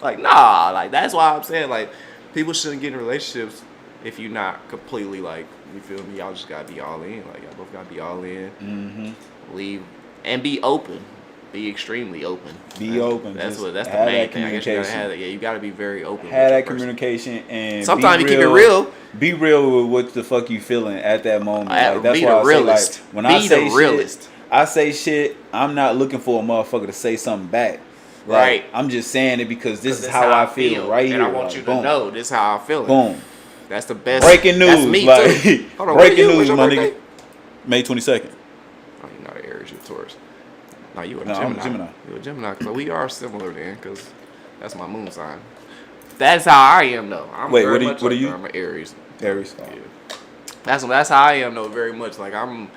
Like nah. Like that's why I'm saying like people shouldn't get in relationships if you're not completely like you feel me. Y'all just gotta be all in. Like y'all both gotta be all in. Mm-hmm. Leave and be open. Be extremely open. Open. That's Just the have main that thing. I guess you gotta communication. have that. Yeah, you gotta be very open. Have with that your person. communication and Sometimes be you keep it real. Be real with what the fuck you feeling at that moment. Like, that's Be why the I realist. say like when Be I say the realist. shit, I say shit. I'm not looking for a motherfucker to say something back. Like, Right. I'm just saying it because this is That's how I feel right and here. I want like, you to boom, know this is how I feel. boom. That's the best. Breaking news. That's me Like, too. Hold on, breaking what's news, your my birthday? nigga. May 22nd. Oh, you're not an Aries, you're a Taurus. No, you a No, Gemini. I'm a Gemini. You're a Gemini. So we are similar then, because that's my moon sign. That's how I am though. I'm Wait, very what are you- much what are like you? that. I'm an Aries. Aries. Yeah. That's how I am though. Very much like I'm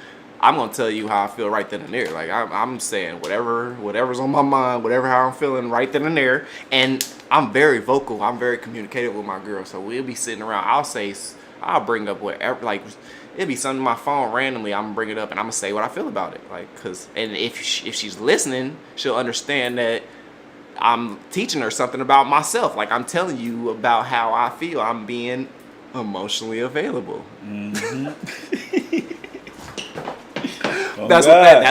gonna tell you how I feel right then and there. Like I'm saying whatever's on my mind, whatever how I'm feeling right then and there. And I'm very vocal. I'm very communicative with my girl. So we'll be sitting around. I'll bring up whatever. Like it'll be something on my phone randomly. I'm gonna bring it up and I'm gonna say what I feel about it. Like and if she's listening, she'll understand that I'm teaching her something about myself. Like I'm telling you about how I feel. I'm being emotionally available. Oh, That's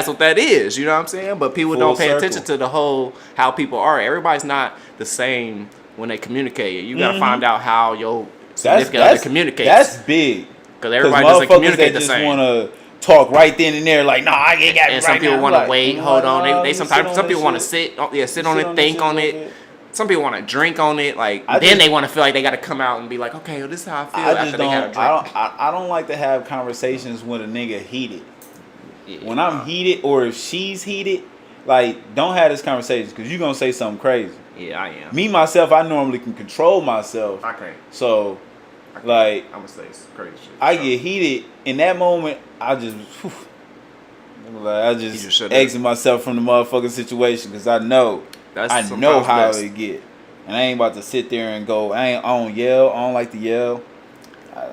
what that is. You know what I'm saying? But people Full don't pay circle. attention to the whole how people are. Everybody's not the same when they communicate. You gotta find out how your significant other communicates. That's big. Because everybody doesn't communicate the just same. Want to talk right then and there, like, nah, I ain't got it And right some people now. want to Like, wait, you hold know, on. nah, They you sometimes sit some on people that want to shit. sit on it, Sit think on that shit on a it. little bit. Some people want to drink on it, like then they want to feel like they got to come out and be like, okay, well, this is how I feel I after just they had a don't. drink. I don't like to have conversations when a nigga heated. Yeah, When I'm heated, or if she's heated, like, don't have this conversation because you're gonna say something crazy. yeah, I am. Me myself, I normally can control myself. I can't. So, like, I'm gonna say it's crazy shit. I get heated in that moment. I just You just shut exit myself from the motherfucking situation because I know That's I know sometimes how best. it get, and I ain't about to sit there and go. I don't yell. I don't like to yell.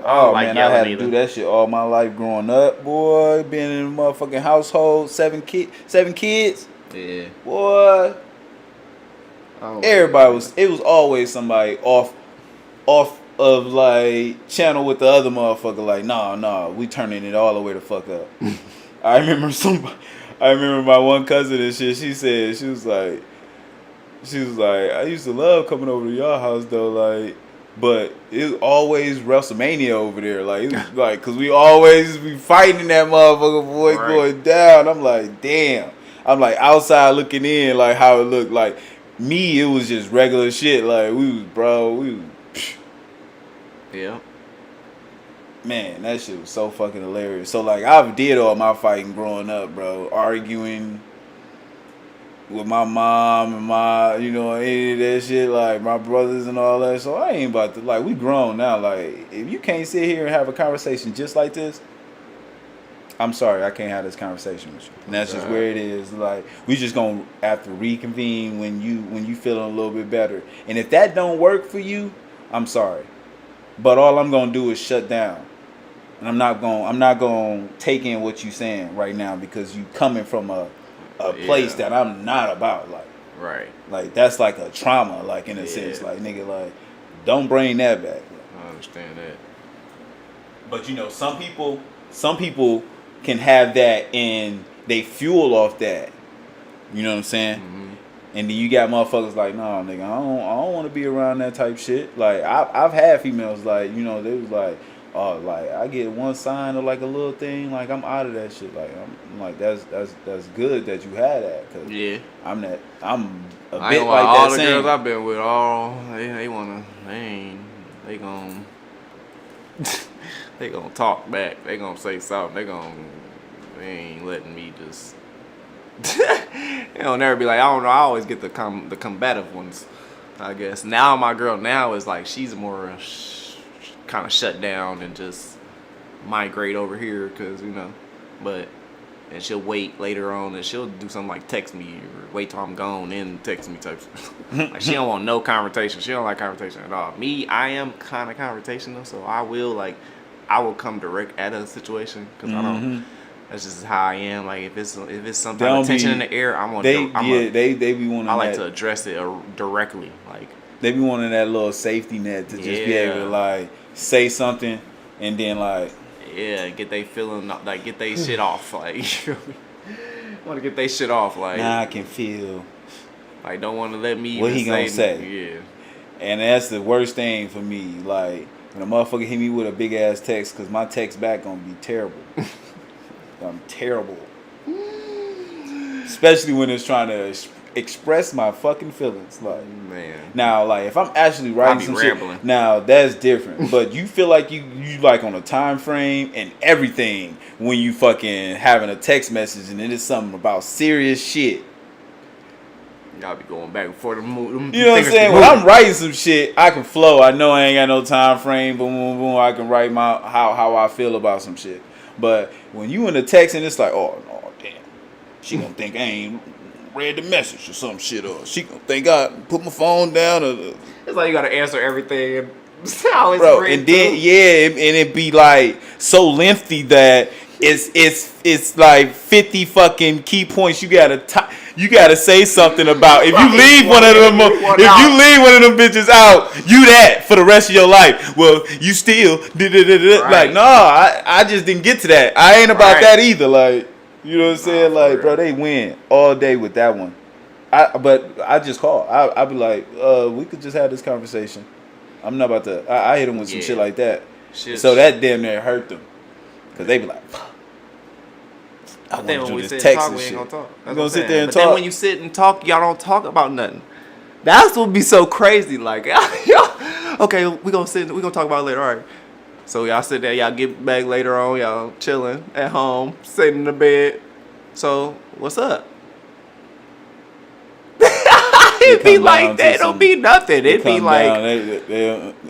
Oh like man, I yelling had to either. do that shit all my life growing up, boy. Being in a motherfucking household, seven kids, Yeah. boy. Everybody was. It was always somebody off of like channel with the other motherfucker. Like, nah, we turning it all the way the fuck up. I remember my one cousin and shit. She said she was like, She was like, I used to love coming over to your house though, like, but it was always WrestleMania over there. Like, it was like, cause we always be fighting that motherfucker, boy, Right. going down. I'm like, damn. I'm like outside looking in, like how it looked. Like me, it was just regular shit. Like we was. Yeah. Man, that shit was so fucking hilarious. So like I did all my fighting growing up, bro. Arguing with my mom and my, any of that shit, like my brothers and all that. So I ain't about to, like, we grown now. Like, if you can't sit here and have a conversation just like this, I'm sorry, I can't have this conversation with you. And that's just where it is. Like, we just gonna have to reconvene when you feeling a little bit better. And if that don't work for you, I'm sorry. But all I'm gonna do is shut down. And I'm not gonna take in what you saying right now because you coming from a place that I'm not about, like, right, like that's like a trauma, like in a sense, like nigga, like don't bring that back. I understand that. But some people can have that and they fuel off that. You know what I'm saying? Mm-hmm. And then you got motherfuckers like, nah, nigga, I don't want to be around that type shit. Like I've had females like, they was like, oh, like I get one sign of like a little thing, like I'm out of that shit. Like I'm like that's good that you had that. Cause I'm a I bit ain't like all that. the Same. girls I've been with, they gonna talk back. They gonna say something. They ain't letting me just. They don't never be like, I don't know. I always get the combative ones, I guess. Now my girl now is like she's more kind of shut down and just migrate over here because and she'll wait later on and she'll do something like text me or wait till I'm gone and text me type stuff. Like she don't want no confrontation. She don't like confrontation at all. Me, I am kind of confrontational, so I will come direct at a situation because I don't. That's just how I am. Like if it's some type of tension in the air, they be wanting. I like to address it directly. Like they be wanting that little safety net to just be able to like say something and then like get they feeling like get they shit off. Like want to get they shit off. Like now I can feel. Like don't want to let me. What he gonna say? Yeah. And that's the worst thing for me. Like when a motherfucker hit me with a big ass text, cause my text back gonna be terrible. I'm terrible. Especially when it's trying to express my fucking feelings. Like, man. Now, like, if I'm actually writing some rambling. shit, now that's different. But you feel like you like on a time frame and everything when you fucking having a text message and it is something about serious shit. Y'all be going back and forth. You know what I'm saying? When I'm writing some shit, I can flow. I know I ain't got no time frame. Boom, boom, boom. I can write my how I feel about some shit. But when you in the text and it's like, oh no, damn, she gonna think I ain't read the message or some shit, or she gonna think I put my phone down. It's like you gotta answer everything. Bro, and then and it be like so lengthy that it's like 50 fucking key points you gotta say something about. If you leave one of them bitches out, you that for the rest of your life. Well, you still like no, I just didn't get to that. I ain't about that either. Like, you know what I'm saying? Like, bro, they win all day with that one. But I just call. I be like, we could just have this conversation. I'm not about to. I hit them with some shit like that. So that damn near hurt them, cause they be like, I think when we sit and talk, we ain't gonna talk. We're gonna sit there and talk. But then when you sit and talk, y'all don't talk about nothing. That's what be so crazy. Like, okay, we gonna talk about it later. All right. So y'all sit there, y'all get back later on, y'all chilling at home, sitting in the bed. So what's up? It'd be like that. It don't be nothing. It'd be like.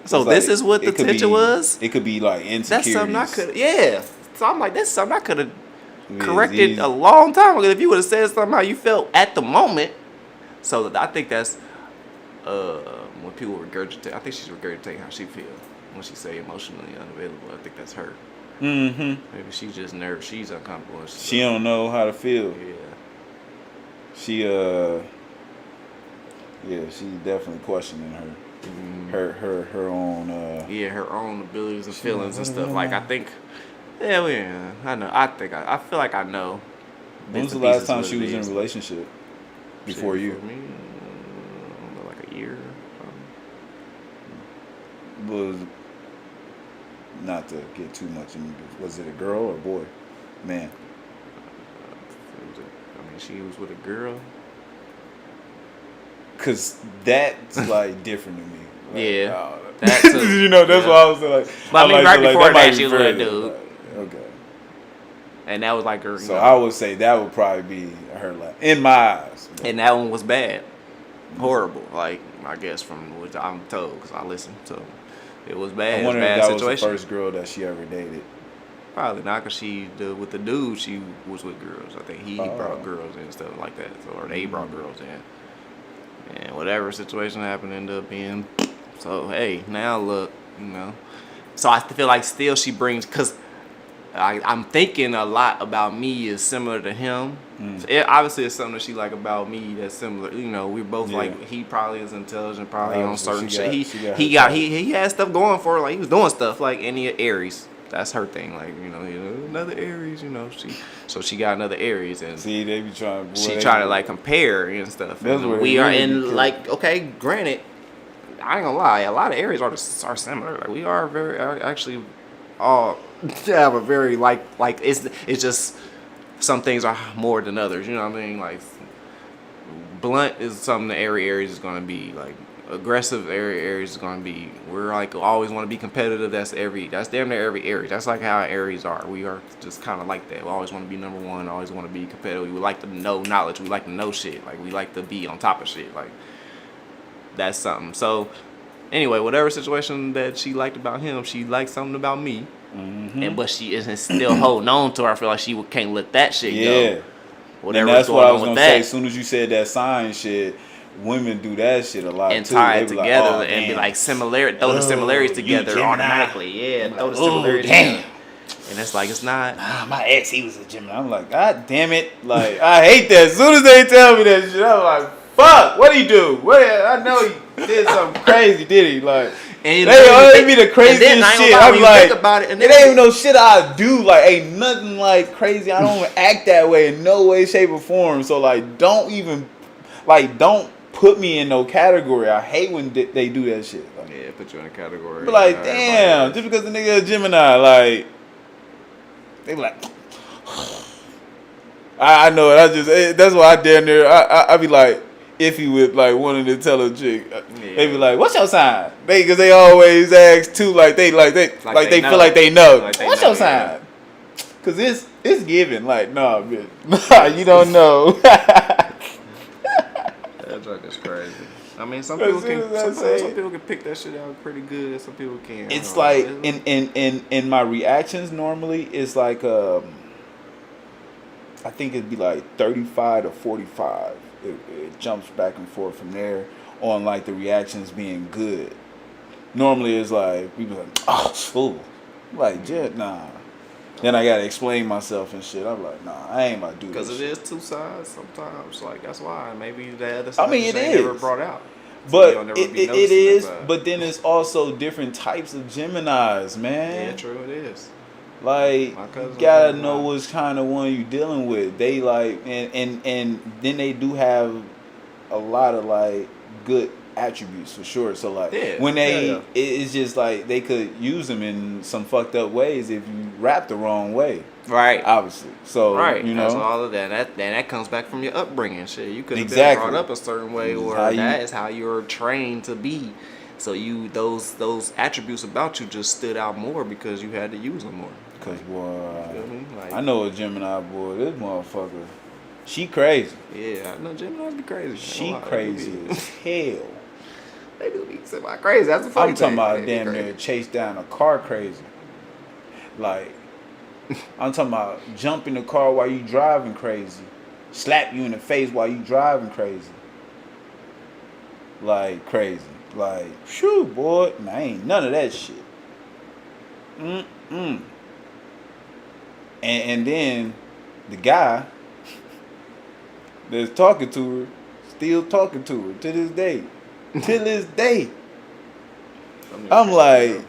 So this is what the tension was. It could be like insecurities. That's something I could. Yeah. So I'm like, that's something I could have corrected a long time ago. If you would have said something how you felt at the moment. So I think that's when people regurgitate. I think she's regurgitating how she feels when she say emotionally unavailable. I think that's her. Mm-hmm. Maybe she's just nervous. She's uncomfortable. She don't know how to feel. Yeah. She's definitely questioning her. Mm-hmm. Her own. Her own abilities and feelings and stuff. Like I think. Yeah, I know. I feel like I know. When was the last time she was in a relationship? Before you? year. Was not to get too much into this. Was it a girl or boy? Man. She was with a girl. Cause that's like different to me. Like, Yeah. That's That too. you know, that's Yeah. why I was like. But I mean, like right to, like, before might that, be she was with a further, dude. like, okay. And that was like her. So I would say that would probably be her, like, in my eyes. And that one was bad, horrible. Like I guess from what I'm told, because I listened to it was bad. I wonder bad if that situation. was the first girl that she ever dated. Probably not, because with the dude, she was with girls. I think he brought girls in and stuff like that, or they brought girls in. And whatever situation happened ended up being. So hey, now look, So I feel like still she brings, because I'm thinking a lot about me is similar to him. So obviously it's something that she like about me that's similar. We're both like, he probably is intelligent, probably on certain shit. He had stuff going for her, like he was doing stuff like any Aries. That's her thing, like another Aries, she got another Aries, and see, they be trying. She try to like compare and stuff. And we are in like, okay, granted, I ain't gonna lie, a lot of Aries are similar. Like we are actually all have a very like it's just some things are more than others. You know what I mean? Like blunt is something that every Aries is gonna be like. Aggressive Aries is gonna be. We're like always want to be competitive. That's damn near every Aries. That's like how Aries are. We are just kind of like that. We always want to be number one. Always want to be competitive. We like to know knowledge. We like to know shit. Like we like to be on top of shit. Like that's something. So anyway, whatever situation that she liked about him, she liked something about me. But she isn't still holding on to her. I feel like she can't let that shit go. Whatever. And that's what I was gonna say. As soon as you said that sign shit. Women do that shit a lot and too. tie they it together like, and be like similar, throw the similarities together automatically. Yeah, throw the similarities together. And it's like, it's not. My ex, he was a Gemini. I'm like, God damn it! Like, I hate that. As soon as they tell me that shit, I'm like, fuck. What did he do? I know he did something crazy. Did he? Like, and they be the craziest shit. I'm like, about it, ain't even no shit I do. Like, ain't nothing like crazy. I don't even act that way in no way, shape, or form. So like, don't put me in no category. I hate when they do that shit. Like, yeah, put you in a category. But like, damn, just because the nigga a Gemini, like, they be like, I know it. That's why I damn near. I be like iffy with like wanting to tell a chick. Yeah. They be like, "What's your sign?" Because they always ask too. Like they feel like they know. Like What's your sign? Because it's given. Like, nah, bitch. Nah, you don't know. That joke is crazy. I mean, some people can pick that shit out pretty good. Some people can't. It's like in my reactions normally, it's like I think it'd be like 35 to 45. It jumps back and forth from there on like the reactions being good. Normally it's like people like, oh, fool, like nah. Then I gotta explain myself and shit. I'm like, nah, I ain't about to do this. Because it is two sides sometimes. Like that's why maybe the other side. I mean, it is never brought out. But it is. But then it's also different types of Geminis, man. Yeah, true. It is. Like, you gotta know which kind of one you dealing with. They like, and then they do have a lot of like good attributes for sure. So like, it's just like they could use them in some fucked up ways if you rap the wrong way. Right. Obviously. So that's all of that. That comes back from your upbringing. Shit, you could have been brought up a certain way, or that is how you're trained to be. So those attributes about you just stood out more because you had to use them more. Cause boy, I know a Gemini boy. This motherfucker, she crazy. Yeah, I know Geminis be crazy. She crazy as hell. They do be semi-crazy. That's the funny thing. I'm talking about damn near chase down a car crazy. Like, I'm talking about jump in the car while you driving crazy. Slap you in the face while you driving crazy. Like, crazy. Like, shoo, boy. Nah, ain't none of that shit. And then the guy that's talking to her, still talking to her to this day. To this day. I'm like,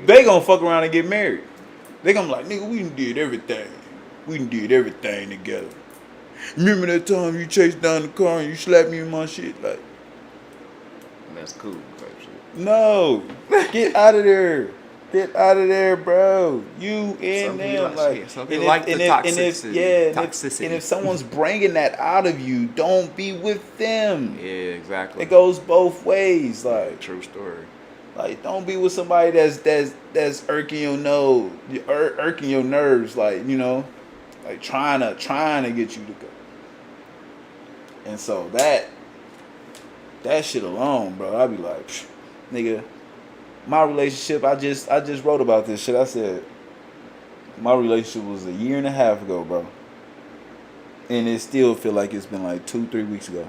they gonna fuck around and get married. They gonna be like, nigga, we done did everything. We done did everything together. Remember that time you chased down the car and you slapped me in my shit? Like, That's cool. Type shit. no. Get out of there. Get out of there, bro. You and Some people them. like- Like, some people like the toxicity. And if someone's bringing that out of you, don't be with them. Yeah, exactly. It goes both ways. Like, True story. Like, don't be with somebody that's irking your nose, irking your nerves. Like, you know, like trying to get you to go. And so that shit alone, bro, I'd be like, nigga, my relationship. I just wrote about this shit. I said my relationship was a year and a half ago, bro, and it still feel like it's been like 2-3 weeks ago.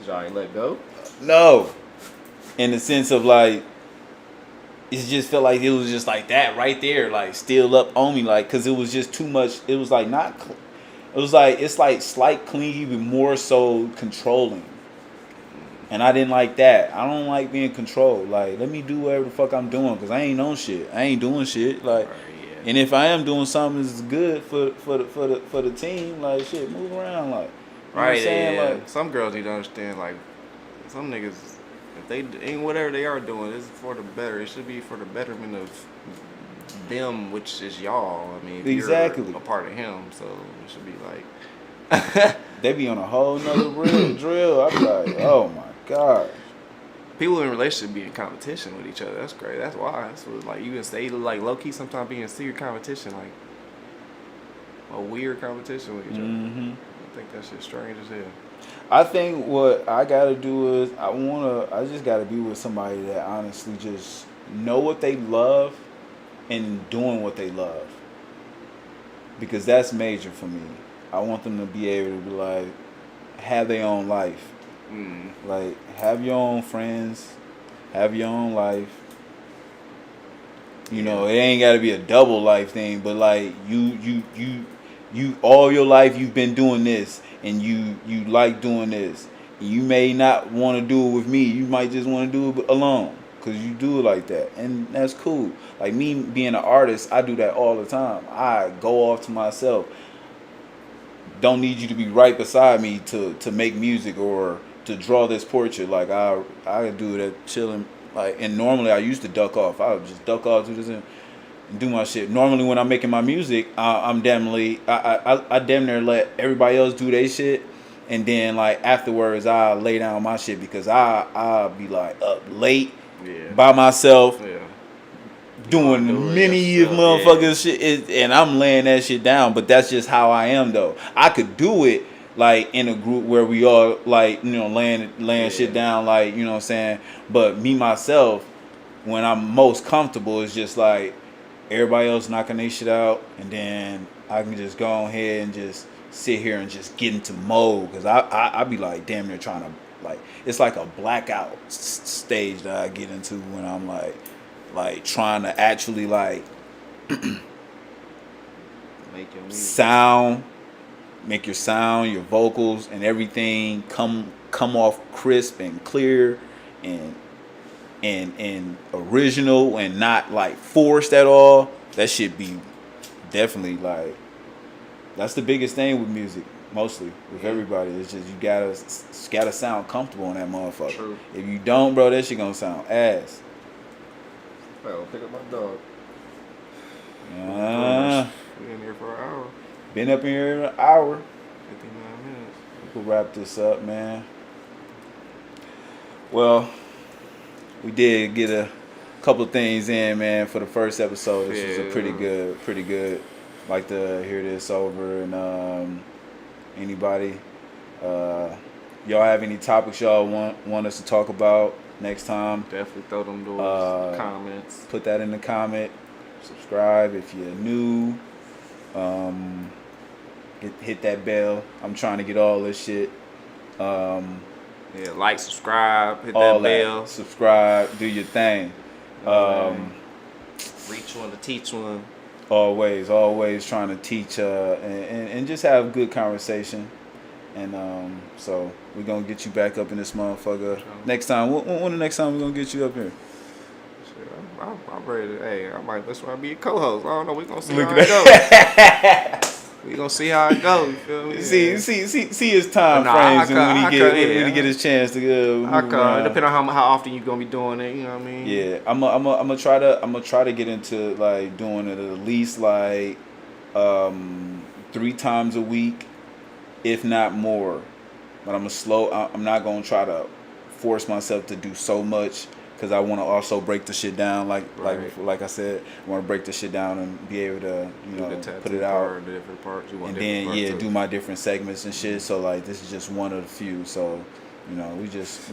Y'all ain't let go? No. In the sense of like, it just felt like it was just like that right there, like still up on me, like, cause it was just too much. It was like not, it was like, it's like slight clingy, but more so controlling. And I didn't like that. I don't like being controlled. Like, let me do whatever the fuck I'm doing, cause I ain't on shit. I ain't doing shit. Like, Right, yeah. and if I am doing something that's good for the team, like shit, move around, like, you know what I'm Right, saying? yeah. Like, Some girls need to understand, like, some niggas, if they ain't whatever they are doing, it's for the better. It should be for the betterment of them, which is y'all. I mean, if Exactly. you're a part of him, so it should be like. they be on a whole nother real drill. I be like, oh my god. People in relationships be in competition with each other. That's great. That's why. That's what, like, you can stay like low key sometimes be in secret competition, like a weird competition with each other. Mm-hmm. I think that shit's strange as hell. I think what I gotta do is I just gotta be with somebody that honestly just know what they love and doing what they love. Because that's major for me. I want them to be able to be like, have their own life. Like, have your own friends, have your own life. You know, it ain't gotta be a double life thing, but like you all your life you've been doing this and you like doing this. You may not want to do it with me. You might just want to do it alone because you do it like that, and that's cool. Like me being an artist, I do that all the time. I go off to myself. Don't need you to be right beside me to make music or to draw this portrait. Like I do that chilling. Like, and normally I used to duck off. I would just duck off, do this and do my shit. Normally when I'm making my music, I damn near let everybody else do their shit, and then like afterwards I lay down my shit because I'll be like up late by myself doing many of motherfuckers shit, and I'm laying that shit down. But that's just how I am though. I could do it like in a group where we all like, you know, laying shit down, like, you know what I'm saying. But me myself, when I'm most comfortable, is just like everybody else knocking their shit out, and then I can just go ahead and just sit here and just get into mode, because I be like damn near trying to, like, it's like a blackout stage that I get into when I'm like trying to actually like Make your music. make your sound, your vocals and everything come off crisp and clear and original and not like forced at all. That should be definitely like, that's the biggest thing with music, mostly with everybody. It's just you gotta sound comfortable in that motherfucker. True. If you don't, bro, that shit gonna sound ass. Well, pick up my dog. We in here for an hour. Been up in here an hour. 59 minutes. We'll wrap this up, man. Well, we did get a couple of things in, man, for the first episode. This was a pretty good. Like to hear this over, and anybody, y'all have any topics y'all want us to talk about next time? Definitely throw them doors, comments. Put that in the comment. Subscribe if you're new. Hit that bell. I'm trying to get all this shit. Like, subscribe, hit all that bell. Subscribe, do your thing. Reach one to teach one. Always trying to teach and just have good conversation. And so we're gonna get you back up in this motherfucker next time. When the next time we're gonna get you up here? I'm ready to, that's why I be a co-host. I don't know, we're gonna see Look how at it goes. We gonna see how it goes. You feel me? See his time But nah, frames and when he get his chance to I move can, around. depending on how often you gonna be doing it. You know what I mean? Yeah, I'm gonna try to get into like doing it at least like 3 times a week, if not more. But I'm not gonna try to force myself to do so much because I want to also break the shit down. Like I said, I want to break the shit down and be able to put it out. The different parts. And then do my different segments and shit. So like this is just one of the few. So we I'm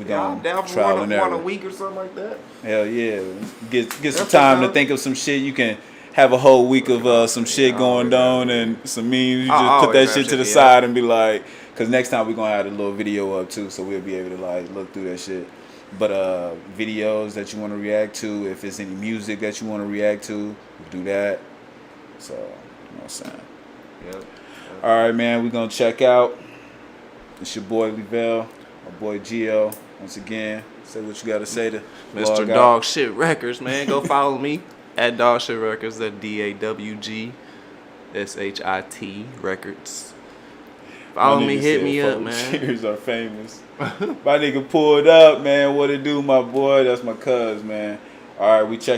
gonna down for trial and error. one a week or something like that. Hell yeah, get some time to think of some shit. You can have a whole week of some shit going down and some memes. You just put that shit to the side and be like, because next time we're gonna have a little video up too, so we'll be able to like look through that shit. But videos that you want to react to, if it's any music that you want to react to, do that. So, you know what I'm saying? Yep. All right, man, we're going to check out. It's your boy, Levelle, my boy, Gio. Once again, say what you got to say to Mr. Dog Shit Records, man. Go follow me at Dog Shit Records. That's DAWGSHIT Records. Follow me, hit me up, man. Cheers are famous. My nigga pulled up, man. What it do, my boy? That's my cuz, man. All right, we check